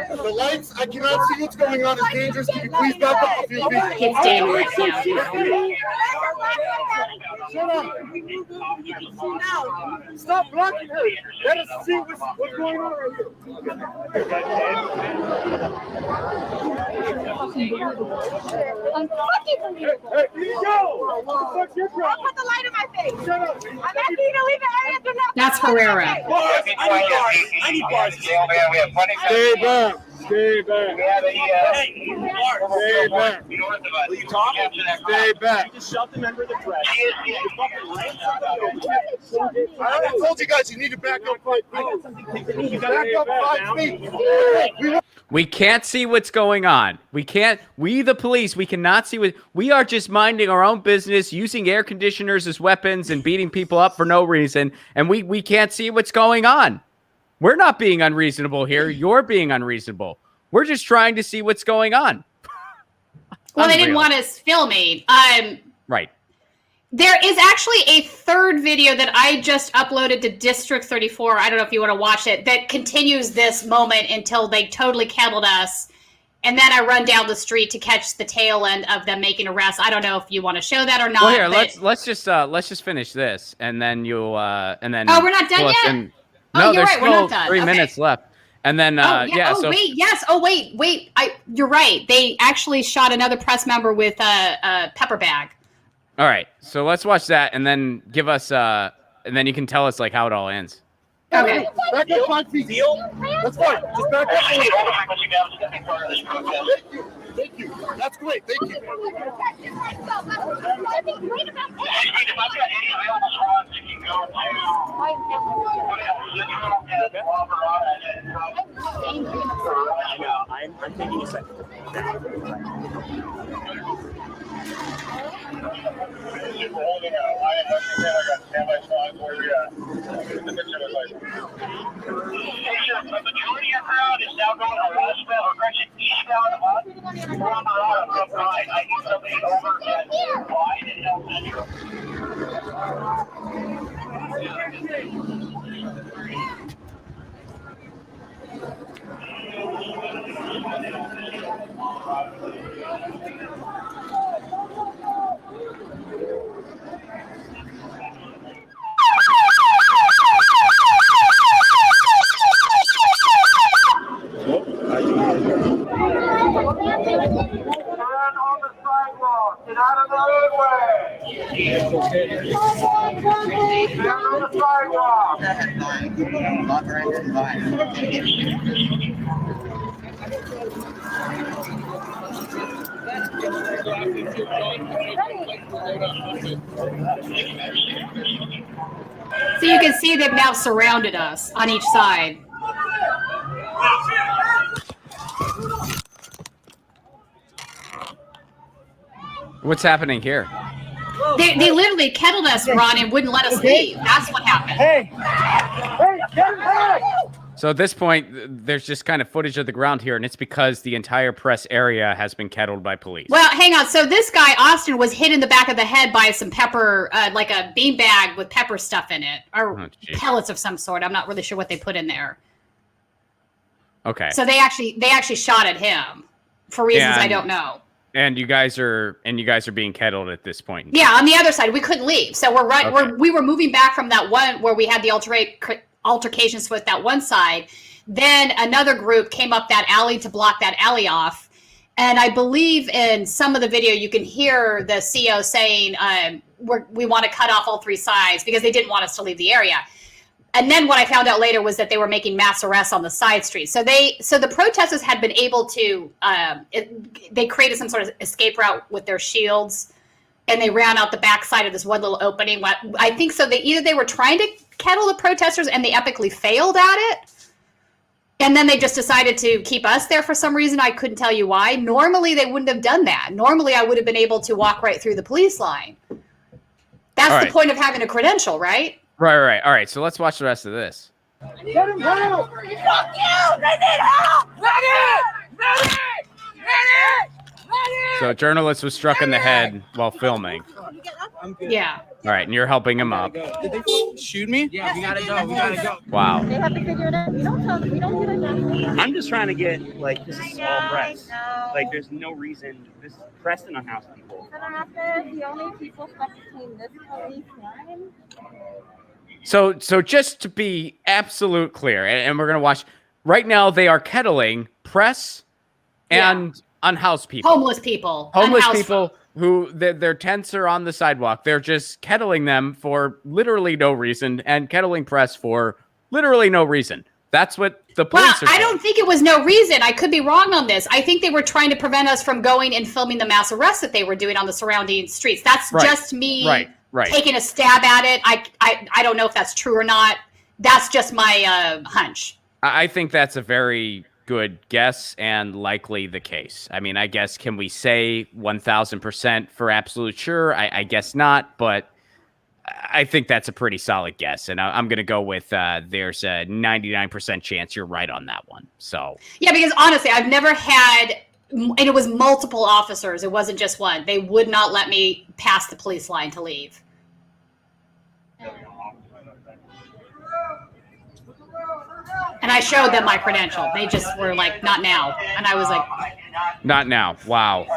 The lights, I cannot see what's going on. It's dangerous. Can you please back up a few feet? It's dangerous, yeah. Shut up. Stop blocking her. Let us see what's going on right here. I'm fucking Hey, here you go. What the fuck's your problem? Don't put the light in my face. Shut up. I'm asking you to leave the area. Do not. That's Herrera. I need bars. Stay back. Stay back. Hey, bars. Stay back. Will you talk? Stay back. You just shoved him under the dress. I told you guys you need to back up 5 feet. You back up 5 feet. We can't see what's going on. We the police, we cannot see we are just minding our own business, using air conditioners as weapons and beating people up for no reason. And we can't see what's going on. We're not being unreasonable here. You're being unreasonable. We're just trying to see what's going on. Well, they didn't want us filming. Right. There is actually a third video that I just uploaded to District 34. I don't know if you want to watch it. That continues this moment until they totally killed us. And then I run down the street to catch the tail end of them making arrests. I don't know if you want to show that or not. Well, here, let's just finish this, and then you'll and then. Oh, we're not done yet. No, you're there's right. We're still not done. 3 minutes left. And then, wait, yes. Oh, wait. You're right. They actually shot another press member with a pepper bag. All right. So let's watch that and then give us, and then you can tell us like how it all ends. Okay. Back up 5 feet. Deal? That's fine. Just back up. Thank you. That's great. Thank you. I'm taking a second. The majority of crowd is now going westbound or correction eastbound on Colorado from right. I need somebody over at wide and El Centro. So you can see they've now surrounded us on each side. What's happening here? They literally kettled us, Ron, and wouldn't let us leave. That's what happened. Hey, get back! So at this point, there's just kind of footage of the ground here, and it's because the entire press area has been kettled by police. Well, hang on. So this guy, Austin, was hit in the back of the head by some pepper, like a bean bag with pepper stuff in it, or pellets of some sort. I'm not really sure what they put in there. Okay. So they actually shot at him for reasons I don't know. And you guys are being kettled at this point. Yeah, on the other side, we couldn't leave. So we're right. Okay. We were moving back from that one where we had the altercations with that one side. Then another group came up that alley to block that alley off. And I believe in some of the video, you can hear the CO saying, we want to cut off all three sides because they didn't want us to leave the area. And then what I found out later was that they were making mass arrests on the side streets. So the protesters had been able to, they created some sort of escape route with their shields, and they ran out the backside of this one little opening. I think so. They were trying to kettle the protesters, and they epically failed at it. And then they just decided to keep us there for some reason. I couldn't tell you why. Normally, they wouldn't have done that. Normally, I would have been able to walk right through the police line. That's the point of having a credential, right? Right. All right, so let's watch the rest of this. Get him down! Fuck you! They need help! Medic! So a journalist was struck in the head while filming. Yeah. All right, and you're helping him up. Did they shoot me? Yeah, we gotta go. Wow. They have to figure it out. We don't tell them. We don't do that. I'm just trying to get, like, this is all press. Like, there's no reason. This is press and unhoused people. The only people stuck between this police line. So just to be absolute clear, and we're gonna watch right now, they are kettling press and unhoused people, homeless people who their tents are on the sidewalk. They're just kettling them for literally no reason, and kettling press for literally no reason. That's what the police are saying. I don't think it was no reason. I could be wrong on this. I think they were trying to prevent us from going and filming the mass arrests that they were doing on the surrounding streets. That's just me taking a stab at it. I don't know if that's true or not. That's just my hunch. I think that's a very good guess and likely the case. I mean, I guess, can we say 1,000% for absolute sure? I guess not, but I think that's a pretty solid guess. And I'm going to go with there's a 99% chance you're right on that one. So yeah, because honestly, I've never had, and it was multiple officers. It wasn't just one. They would not let me pass the police line to leave. And I showed them my credential. They just were like, not now. And I was like, not now. Wow.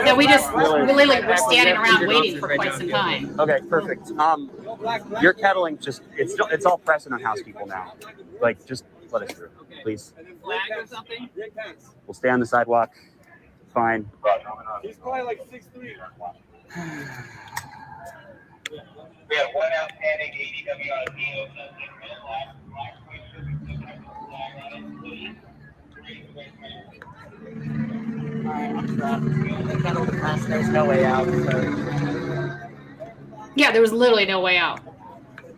So we literally were standing around waiting for quite some time. Okay, perfect. Your kettling just, it's all press and unhoused people now. Like, just let us through, please. We'll stay on the sidewalk. Fine. He's probably like 6'3". We had one outstanding ADW on a There's no way out. Yeah, there was literally no way out.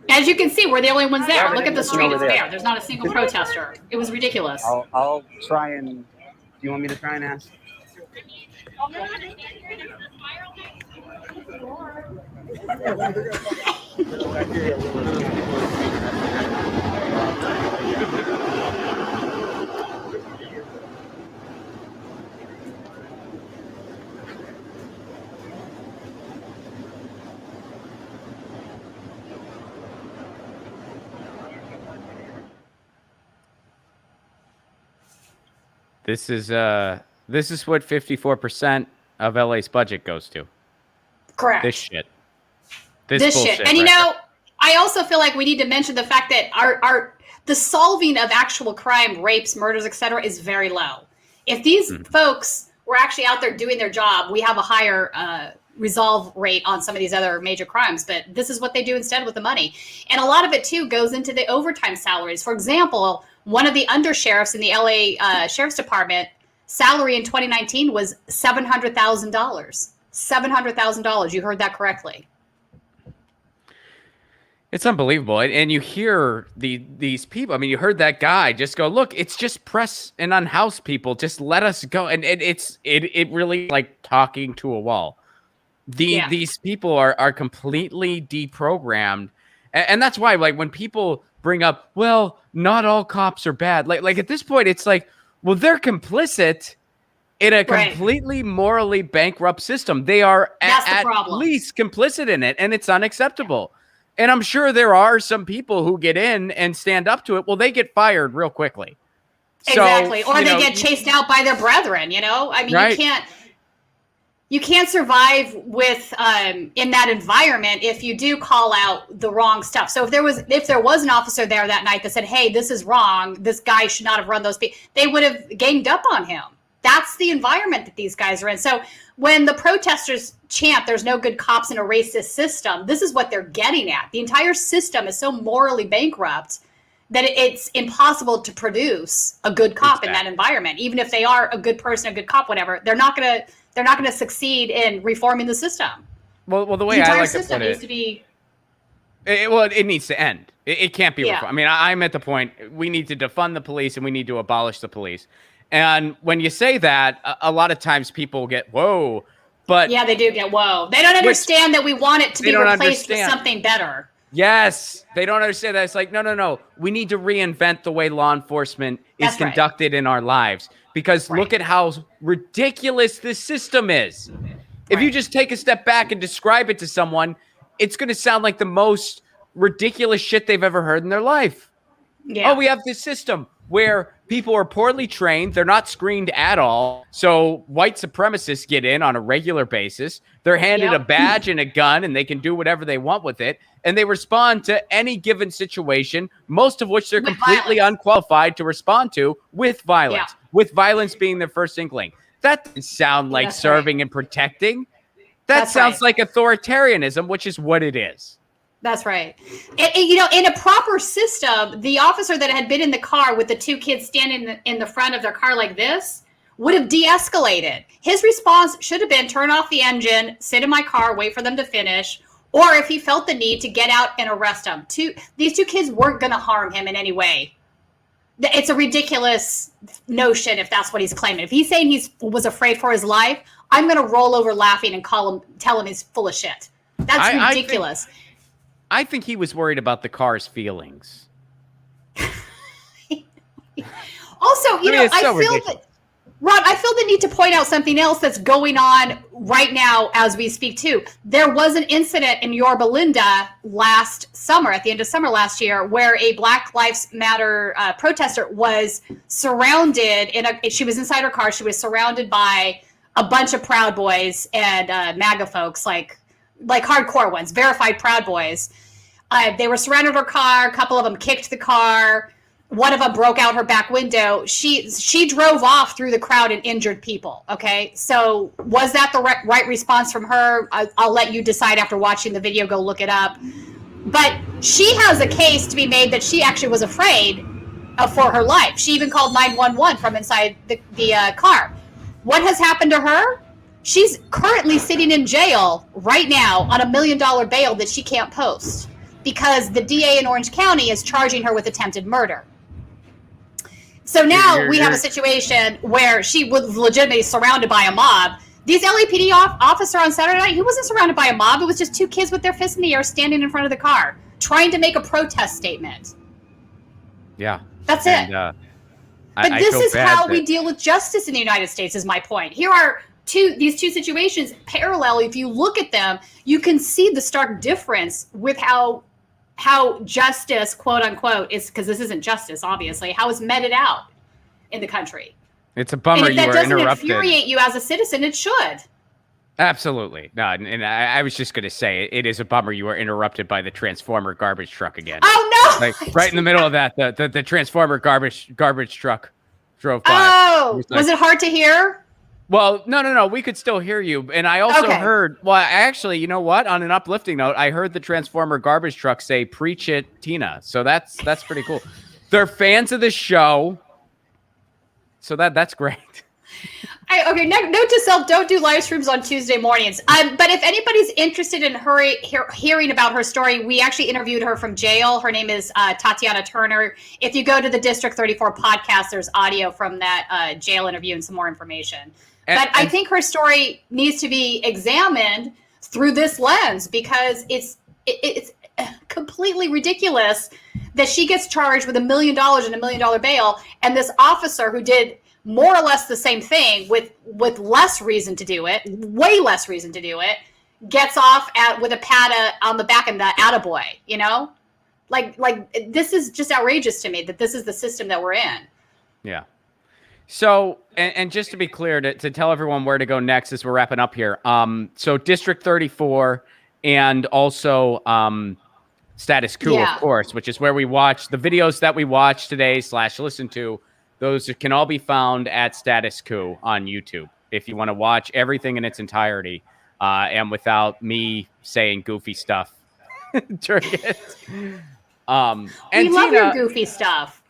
As you can see, we're the only ones there. Look at the street; it's bare. There's not a single protester. It was ridiculous. I'll try and. Do you want me to try and ask? This is what 54% of LA's budget goes to. Correct. This shit. This shit. And you know, I also feel like we need to mention the fact that the solving of actual crime, rapes, murders, etc., is very low. If these folks were actually out there doing their job, we have a higher resolve rate on some of these other major crimes. But this is what they do instead with the money. And a lot of it, too, goes into the overtime salaries. For example, one of the undersheriffs in the LA Sheriff's Department salary in 2019 was $700,000. $700,000. You heard that correctly. It's unbelievable. And you hear these people. I mean, you heard that guy just go, look, it's just press and unhouse people. Just let us go. And it really like talking to a wall. These people are completely deprogrammed. And that's why, like, when people bring up, well, not all cops are bad. Like at this point, it's like, well, they're complicit in a completely morally bankrupt system. They are at least complicit in it, and it's unacceptable. And I'm sure there are some people who get in and stand up to it. Well, they get fired real quickly. Exactly. Or they get chased out by their brethren, you know? I mean, you can't survive with in that environment if you do call out the wrong stuff. So if there was an officer there that night that said, hey, this is wrong, this guy should not have run those people, they would have ganged up on him. That's the environment that these guys are in. So when the protesters chant there's no good cops in a racist system, this is what they're getting at. The entire system is so morally bankrupt that it's impossible to produce a good cop in that environment. Even if they are a good person, a good cop, whatever, they're not going to succeed in reforming the system. Well, the way I like to put it, it needs to end. It can't be reformed. I mean, I'm at the point we need to defund the police and we need to abolish the police. And when you say that, a lot of times people get, whoa. But yeah, they do get whoa. They don't understand that we want it to be replaced with something better. Yes, they don't understand that. It's like, no. We need to reinvent the way law enforcement is conducted in our lives. Because look at how ridiculous this system is. If you just take a step back and describe it to someone, it's going to sound like the most ridiculous shit they've ever heard in their life. Yeah. Oh, we have this system where people are poorly trained. They're not screened at all. So white supremacists get in on a regular basis. They're handed a badge and a gun, and they can do whatever they want with it. And they respond to any given situation, most of which they're completely unqualified to respond to with violence, with violence being their first inkling. That doesn't sound like serving and protecting. That sounds like authoritarianism, which is what it is. That's right. You know, in a proper system, the officer that had been in the car with the two kids standing in the front of their car like this would have de-escalated. His response should have been turn off the engine, sit in my car, wait for them to finish. Or if he felt the need to get out and arrest them. These two kids weren't going to harm him in any way. It's a ridiculous notion if that's what he's claiming. If he's saying he was afraid for his life, I'm going to roll over laughing and tell him he's full of shit. That's ridiculous. I think he was worried about the car's feelings. Also, Rob, I feel the need to point out something else that's going on right now as we speak, too. There was an incident in Yorba Linda last summer, at the end of summer last year, where a Black Lives Matter protester was surrounded. She was inside her car. She was surrounded by a bunch of Proud Boys and MAGA folks, like hardcore ones, verified Proud Boys. They were surrounded her car. A couple of them kicked the car. One of them broke out her back window. She drove off through the crowd and injured people. Okay, so was that the right response from her? I'll let you decide after watching the video. Go look it up. But she has a case to be made that she actually was afraid for her life. She even called 911 from inside the car. What has happened to her? She's currently sitting in jail right now on $1 million bail that she can't post because the DA in Orange County is charging her with attempted murder. So now we have a situation where she was legitimately surrounded by a mob. These LAPD officer on Saturday night, he wasn't surrounded by a mob. It was just two kids with their fists in the air standing in front of the car trying to make a protest statement. Yeah. That's it. But this is how we deal with justice in the United States, is my point. Here are these two situations parallel. If you look at them, you can see the stark difference with how justice, quote unquote, is, because this isn't justice, obviously, how it's meted out in the country. It's a bummer you were interrupted. And if that doesn't infuriate you as a citizen, it should. Absolutely. No, and I was just going to say, it is a bummer you were interrupted by the Transformer garbage truck again. Oh, no! Like, right in the middle of that, the Transformer garbage truck drove by. Oh, was it hard to hear? Well, no. We could still hear you. And I also Okay. heard, well, actually, you know what? On an uplifting note, I heard the Transformer garbage truck say, "Preach it, Tina." So that's pretty cool. They're fans of the show. So that's great. Okay, note to self, don't do live streams on Tuesday mornings. But if anybody's interested in hearing about her story, we actually interviewed her from jail. Her name is Tatiana Turner. If you go to the District 34 podcast, there's audio from that jail interview and some more information. But I think her story needs to be examined through this lens because it's completely ridiculous that she gets charged with $1 million and $1 million bail, and this officer who did more or less the same thing with less reason to do it, way less reason to do it, gets off with a pat on the back and the attaboy, you know? Like this is just outrageous to me that this is the system that we're in. Yeah. So, and just to be clear, to tell everyone where to go next as we're wrapping up here. So District 34 and also Status Quo, of course, which is where we watch the videos that we watched today / listen to. Those can all be found at Status Quo on YouTube if you want to watch everything in its entirety and without me saying goofy stuff during it. And we love your goofy stuff.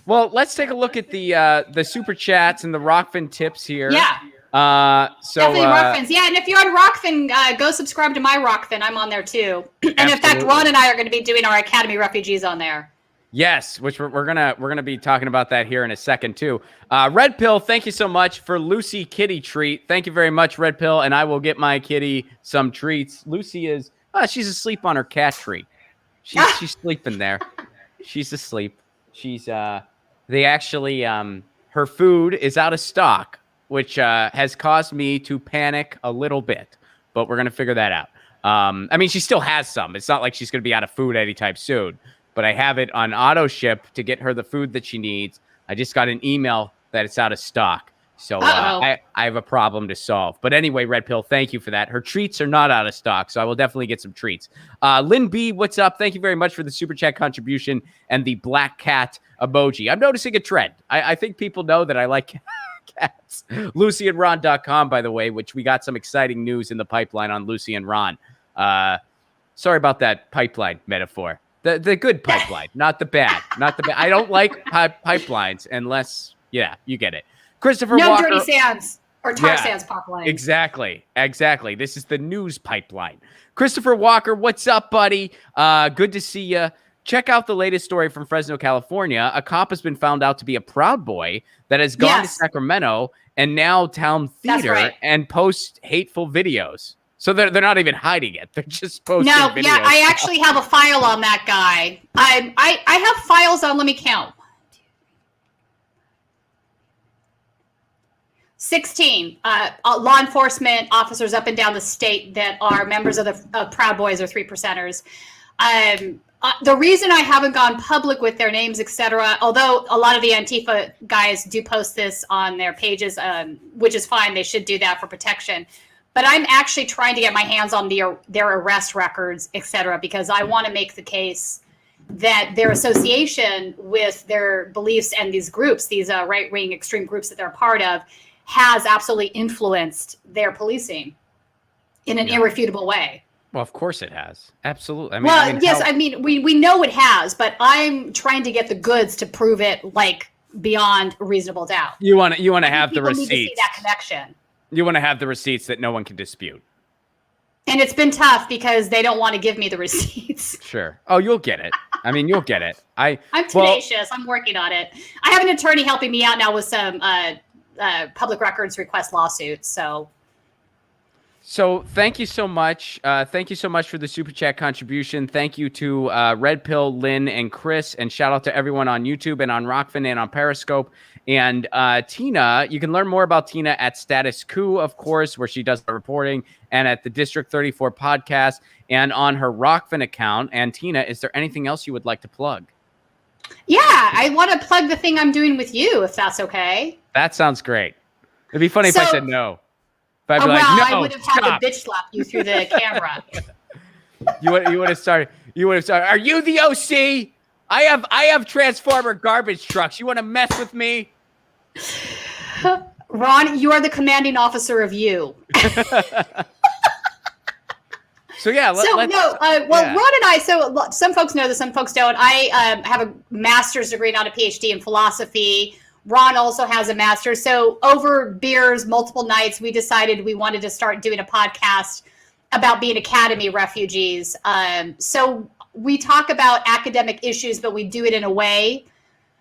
Well, let's take a look at the super chats and the Rockfin tips here. Yeah. So definitely Rockfins. Yeah, and if you're on Rockfin, go subscribe to my Rockfin. I'm on there too. And in fact, Ron and I are going to be doing our Academy Refugees on there. Yes, which we're gonna be talking about that here in a second too. Red Pill, thank you so much for Lucy Kitty treat. Thank you very much, Red Pill, and I will get my kitty some treats. Lucy is she's asleep on her cat tree. She's sleeping there. She's asleep. She's they actually her food is out of stock, which has caused me to panic a little bit, but we're gonna figure that out. I mean, she still has some. It's not like she's gonna be out of food anytime soon. But I have it on auto ship to get her the food that she needs. I just got an email that it's out of stock. So I have a problem to solve. But anyway, Red Pill, thank you for that. Her treats are not out of stock, so I will definitely get some treats. Lynn B, what's up? Thank you very much for the super chat contribution and the black cat emoji. I'm noticing a trend. I think people know that I like cats. LucyandRon.com, by the way, which we got some exciting news in the pipeline on Lucy and Ron. Sorry about that pipeline metaphor. The good pipeline, not the bad. I don't like pipelines unless, you get it. Christopher No Walker. dirty sands or tar sands pipeline. Exactly. This is the news pipeline. Christopher Walker, what's up, buddy? Good to see you. Check out the latest story from Fresno, California. A cop has been found out to be a Proud Boy that has gone to Sacramento and now town theater and posts hateful videos. So they're not even hiding it. They're just posting videos. Yeah, I actually have a file on that guy. I have files on, let me count. 16 law enforcement officers up and down the state that are members of the Proud Boys or 3%ers. The reason I haven't gone public with their names, etc., although a lot of the Antifa guys do post this on their pages, which is fine. They should do that for protection. But I'm actually trying to get my hands on their arrest records, et cetera, because I want to make the case that their association with their beliefs and these groups, these right-wing extreme groups that they're a part of, has absolutely influenced their policing in an irrefutable way. Well, of course it has. Absolutely. We know it has, but I'm trying to get the goods to prove it, like, beyond reasonable doubt. You want to have the receipts. Need to see that connection. You want to have the receipts that no one can dispute. And it's been tough because they don't want to give me the receipts. Sure. Oh, you'll get it. I mean, you'll get it. I'm tenacious. I'm working on it. I have an attorney helping me out now with some public records request lawsuits. So thank you so much. Thank you so much for the super chat contribution. Thank you to Red Pill, Lynn, and Chris. And shout out to everyone on YouTube and on Rockfin and on Periscope. And Tina, you can learn more about Tina at Status Quo, of course, where she does the reporting, and at the District 34 podcast and on her Rockfin account. And Tina, is there anything else you would like to plug? Yeah, I want to plug the thing I'm doing with you, if that's okay. That sounds great. It'd be funny if I said no. If I'd be I would have had to bitch slap you through the camera. You would have started. Are you the OC? I have Transformer garbage trucks. You want to mess with me? Ron, you are the commanding officer of you. So yeah, Ron and I. So some folks know this, some folks don't. I have a master's degree, not a PhD, in philosophy. Ron also has a master's. So over beers, multiple nights, we decided we wanted to start doing a podcast about being academy refugees. So we talk about academic issues, but we do it in a way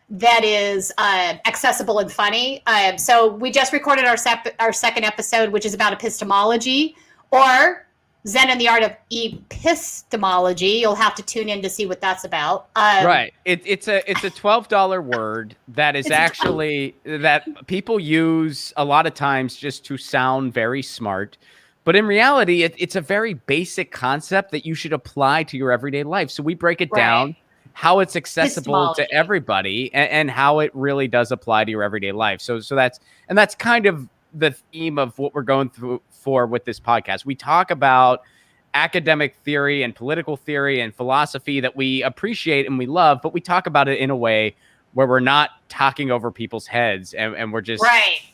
that is accessible and funny. So we just recorded our second episode, which is about epistemology, or Zen and the Art of Epistemology. You'll have to tune in to see what that's about. Right. It's a $12 word that is actually that people use a lot of times just to sound very smart. But in reality, it's a very basic concept that you should apply to your everyday life. So we break it down, how it's accessible to everybody, and how it really does apply to your everyday life. So that's kind of the theme of what we're going through for with this podcast. We talk about academic theory and political theory and philosophy that we appreciate and we love, but we talk about it in a way where we're not talking over people's heads, and we're just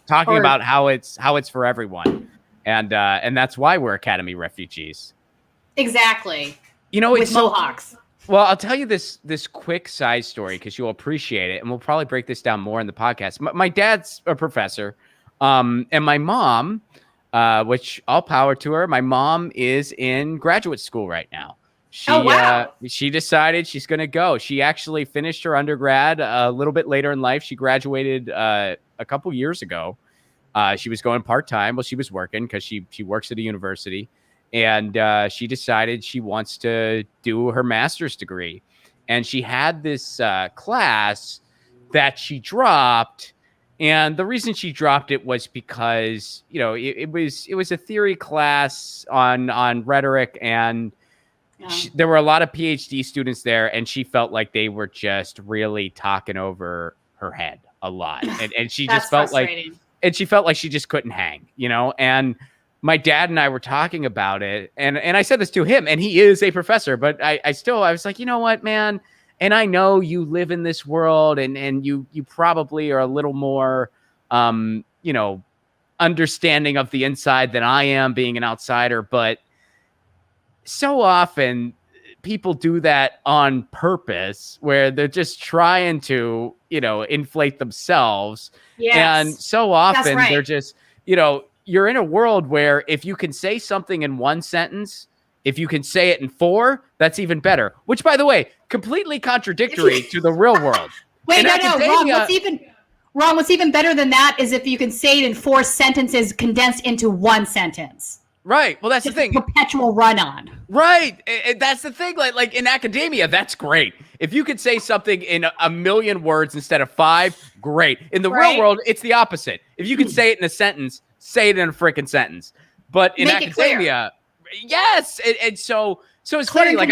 talking about how it's for everyone. And that's why we're academy refugees. Exactly. You know, with Mohawks. Well, I'll tell you this quick side story because you'll appreciate it, and we'll probably break this down more in the podcast. My dad's a professor, and my mom, which all power to her, my mom is in graduate school right now. She decided she's going to go. She actually finished her undergrad a little bit later in life. She graduated a couple years ago. She was going part-time while she was working because she works at a university. And she decided she wants to do her master's degree. And she had this class that she dropped. And the reason she dropped it was because, you know, it was a theory class on rhetoric, and there were a lot of PhD students there, and she felt like they were just really talking over her head a lot. And she just felt like, and she felt like she just couldn't hang, you know. And my dad and I were talking about it, and I said this to him, and he is a professor, but I was like, you know what, man? And I know you live in this world, and you probably are a little more, you know, understanding of the inside than I am, being an outsider. But so often people do that on purpose, where they're just trying to, you know, inflate themselves. Yes. And so often they're just, you know, you're in a world where if you can say something in one sentence, if you can say it in 4, that's even better. Which, by the way, completely contradictory to the real world. Wait, no, Ron, what's even better than that is if you can say it in 4 sentences condensed into 1 sentence. Right. Well, that's the thing. Perpetual run-on. Right. And that's the thing. Like in academia, that's great. If you could say something in a million words instead of 5, great. In the real world, it's the opposite. If you can say it in a sentence, say it in a freaking sentence. But in academia, yes. And so it's funny. Like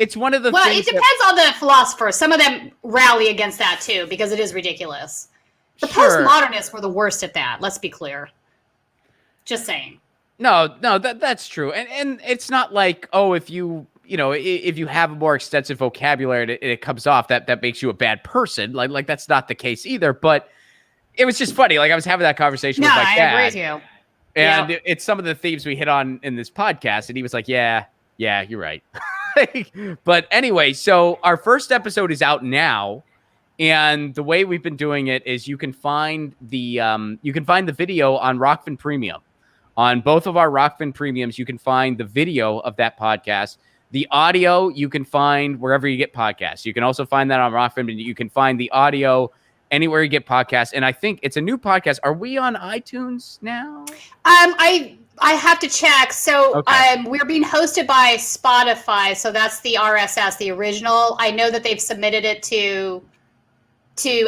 it's one of the things. Well, it depends on the philosophers. Some of them rally against that too because it is ridiculous. The postmodernists were the worst at that. Let's be clear. Just saying. No, that's true. And it's not like, oh, if you have a more extensive vocabulary, it comes off that makes you a bad person. Like that's not the case either. But it was just funny. Like I was having that conversation with my dad. I agree with you. And it's some of the themes we hit on in this podcast. And he was like, yeah, you're right. But anyway, so our first episode is out now. And the way we've been doing it is you can find the video on Rockfin Premium. On both of our Rockfin Premiums, you can find the video of that podcast. The audio you can find wherever you get podcasts. You can also find that on Rockfin, and you can find the audio anywhere you get podcasts. And I think it's a new podcast. Are we on iTunes now? I have to check. So we're being hosted by Spotify. So that's the RSS, the original. I know that they've submitted it to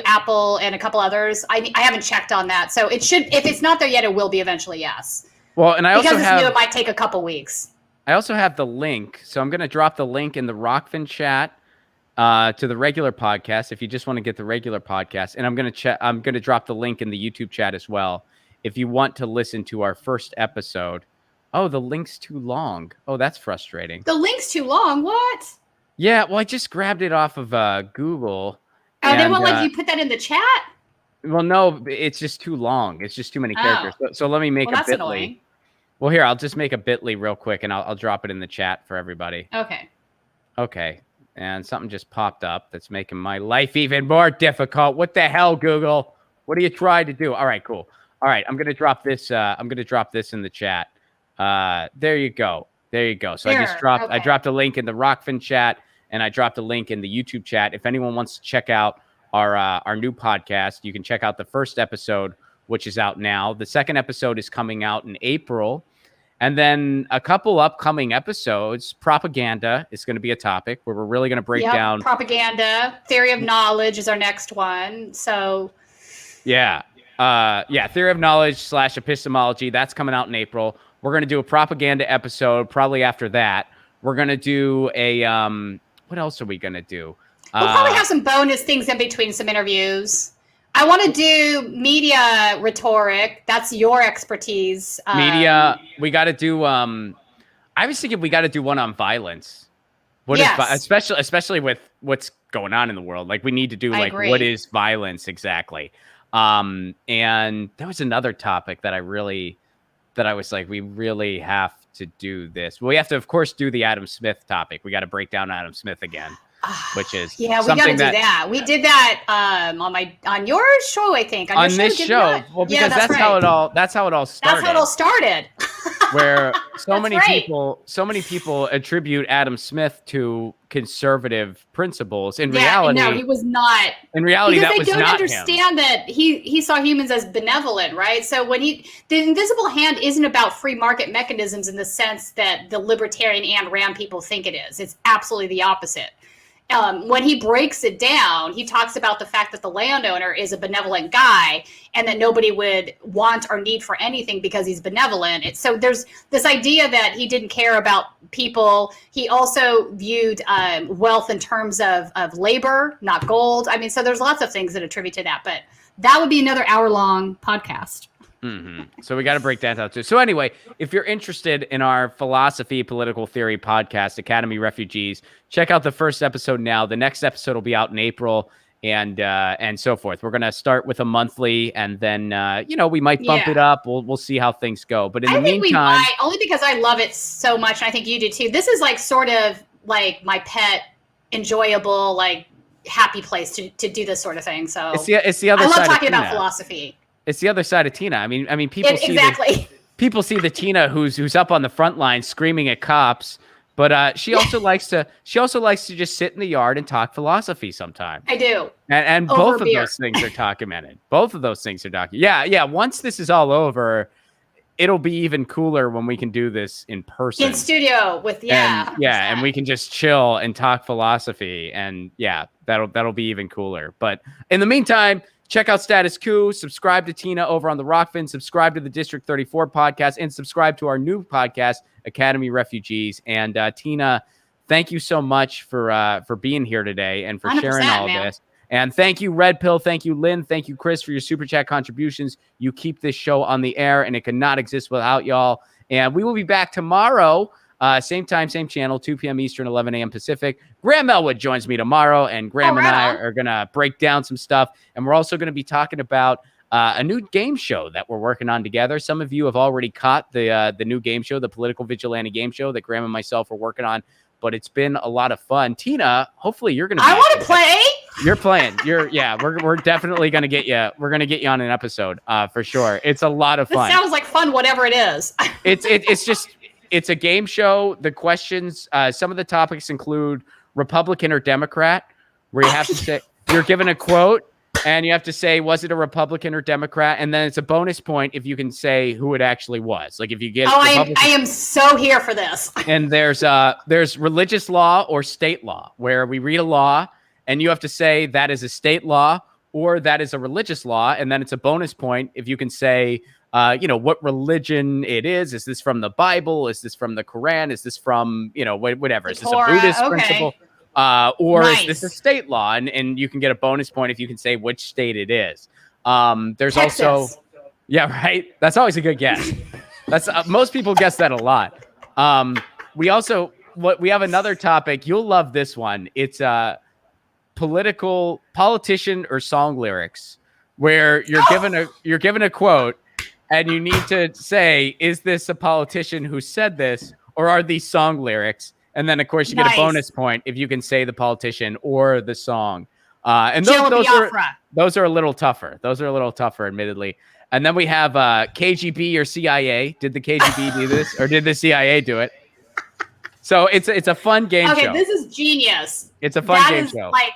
Apple and a couple others. I haven't checked on that. So it should, if it's not there yet, it will be eventually, yes. Well, and because it's new, it might take a couple weeks. I also have the link. So I'm going to drop the link in the Rockfin chat to the regular podcast if you just want to get the regular podcast. And I'm going to drop the link in the YouTube chat as well if you want to listen to our first episode. Oh, the link's too long. Oh, that's frustrating. The link's too long? What? Yeah, well, I just grabbed it off of Google. Oh, they won't let you put that in the chat? Well, no, it's just too long. It's just too many characters. So let me make Well, a that's bit.ly. annoying. Well, here, I'll just make a bit.ly real quick, and I'll drop it in the chat for everybody. Okay. Okay. And something just popped up that's making my life even more difficult. What the hell, Google? What are you trying to do? All right, cool. All right, I'm gonna drop this. I'm gonna drop this in the chat. There you go. There you go. So I just dropped. I dropped a link in the Rockfin chat, and I dropped a link in the YouTube chat. If anyone wants to check out our new podcast, you can check out the first episode, which is out now. The second episode is coming out in April. And then a couple upcoming episodes, propaganda is going to be a topic where we're really going to break down propaganda. Theory of knowledge is our next one. So theory of knowledge / epistemology. That's coming out in April. We're going to do a propaganda episode probably after that. We're going to do a what else are we going to do? We'll probably have some bonus things in between, some interviews. I want to do media rhetoric. That's your expertise. Media. We got to do. I was thinking we got to do one on violence. What is especially with what's going on in the world? Like we need to do what is violence exactly? And there was another topic that I was like, we really have to do this. Well, we have to, of course, do the Adam Smith topic. We got to break down Adam Smith again. Which is we got to do that. We did that on your show, I think. On this show, well, because that's how it all started. That's how it all started. Where so many people attribute Adam Smith to conservative principles. In reality, no, he was not. In reality, because that was not him. They don't understand that he saw humans as benevolent, right? So when the invisible hand isn't about free market mechanisms in the sense that the libertarian Ayn Rand people think it is. It's absolutely the opposite. When he breaks it down, he talks about the fact that the landowner is a benevolent guy and that nobody would want or need for anything because he's benevolent. So there's this idea that he didn't care about people. He also viewed wealth in terms of labor, not gold. I mean, so there's lots of things that attribute to that, but that would be another hour-long podcast. Mm-hmm. So we got to break that out too. So anyway, if you're interested in our philosophy, political theory podcast, Academy Refugees, check out the first episode now. The next episode will be out in April and so forth. We're going to start with a monthly and then, we might bump it up. We'll see how things go. But in the meantime, we might, only because I love it so much. And I think you do too. This is like sort of like my pet, enjoyable, like happy place to do this sort of thing. So it's the other side. I love talking about philosophy. It's the other side of Tina. I mean, people see the Tina who's up on the front line screaming at cops, but she also likes to just sit in the yard and talk philosophy sometimes. I do. And both of those things are documented. Both of those things are documented. Yeah. Once this is all over, it'll be even cooler when we can do this in person. In studio with and we can just chill and talk philosophy, and that'll be even cooler. But in the meantime, check out Status Quo, subscribe to Tina over on the Rockfin, subscribe to the District 34 podcast, and subscribe to our new podcast, Academy Refugees. And Tina, thank you so much for being here today and for sharing all of this. And thank you, Red Pill. Thank you, Lynn. Thank you, Chris, for your super chat contributions. You keep this show on the air, and it could not exist without y'all. And we will be back tomorrow. Same time, same channel, 2 p.m. Eastern, 11 a.m. Pacific. Graham Elwood joins me tomorrow, and Graham and I are going to break down some stuff. And we're also going to be talking about a new game show that we're working on together. Some of you have already caught the new game show, the Political Vigilante game show that Graham and myself are working on. But it's been a lot of fun. Tina, hopefully you're going to. I want to play. You're playing. We're definitely going to get you. We're going to get you on an episode for sure. It's a lot of fun. It sounds like fun, whatever it is. It's a game show. The questions, some of the topics include Republican or Democrat, where you have to say, you're given a quote and you have to say, was it a Republican or Democrat? And then it's a bonus point if you can say who it actually was. Like if you get, I am so here for this. And there's religious law or state law, where we read a law and you have to say that is a state law or that is a religious law. And then it's a bonus point if you can say, what religion it is. Is this from the Bible? Is this from the Quran? Is this from, whatever? Is this a Buddhist principle? Or is this a state law? And you can get a bonus point if you can say which state it is. There's Texas. Also, right. That's always a good guess. That's most people guess that a lot. We have another topic. You'll love this one. It's politician or song lyrics. where you're given a quote, and you need to say, is this a politician who said this, or are these song lyrics? And then, of course, you get a bonus point if you can say the politician or the song. And those are a little tougher. Those are a little tougher, admittedly. And then we have KGB or CIA. Did the KGB do this, or did the CIA do it? So it's a fun game show. Okay, this is genius. It's a fun game show. Like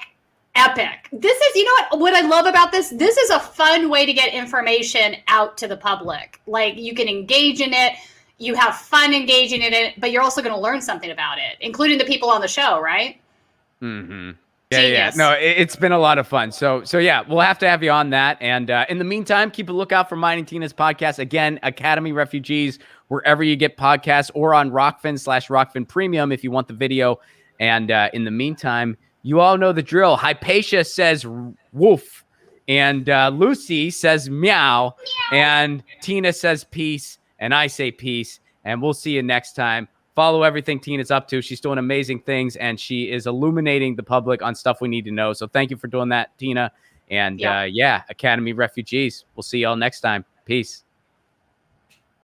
epic. This is, you know what I love about this? This is a fun way to get information out to the public. Like, you can engage in it. You have fun engaging in it, but you're also going to learn something about it, including the people on the show, right? Mm-hmm. Yeah. No, it's been a lot of fun. So yeah, we'll have to have you on that. And in the meantime, keep a lookout for Mine and Tina's podcast. Again, Academy Refugees, wherever you get podcasts, or on Rockfin/Rockfin Premium if you want the video. And in the meantime, you all know the drill. Hypatia says woof, and Lucy says meow, and Tina says peace, and I say peace. And we'll see you next time. Follow everything Tina's up to. She's doing amazing things, and she is illuminating the public on stuff we need to know. So thank you for doing that, Tina. And yeah, Academy Refugees. We'll see y'all next time. Peace.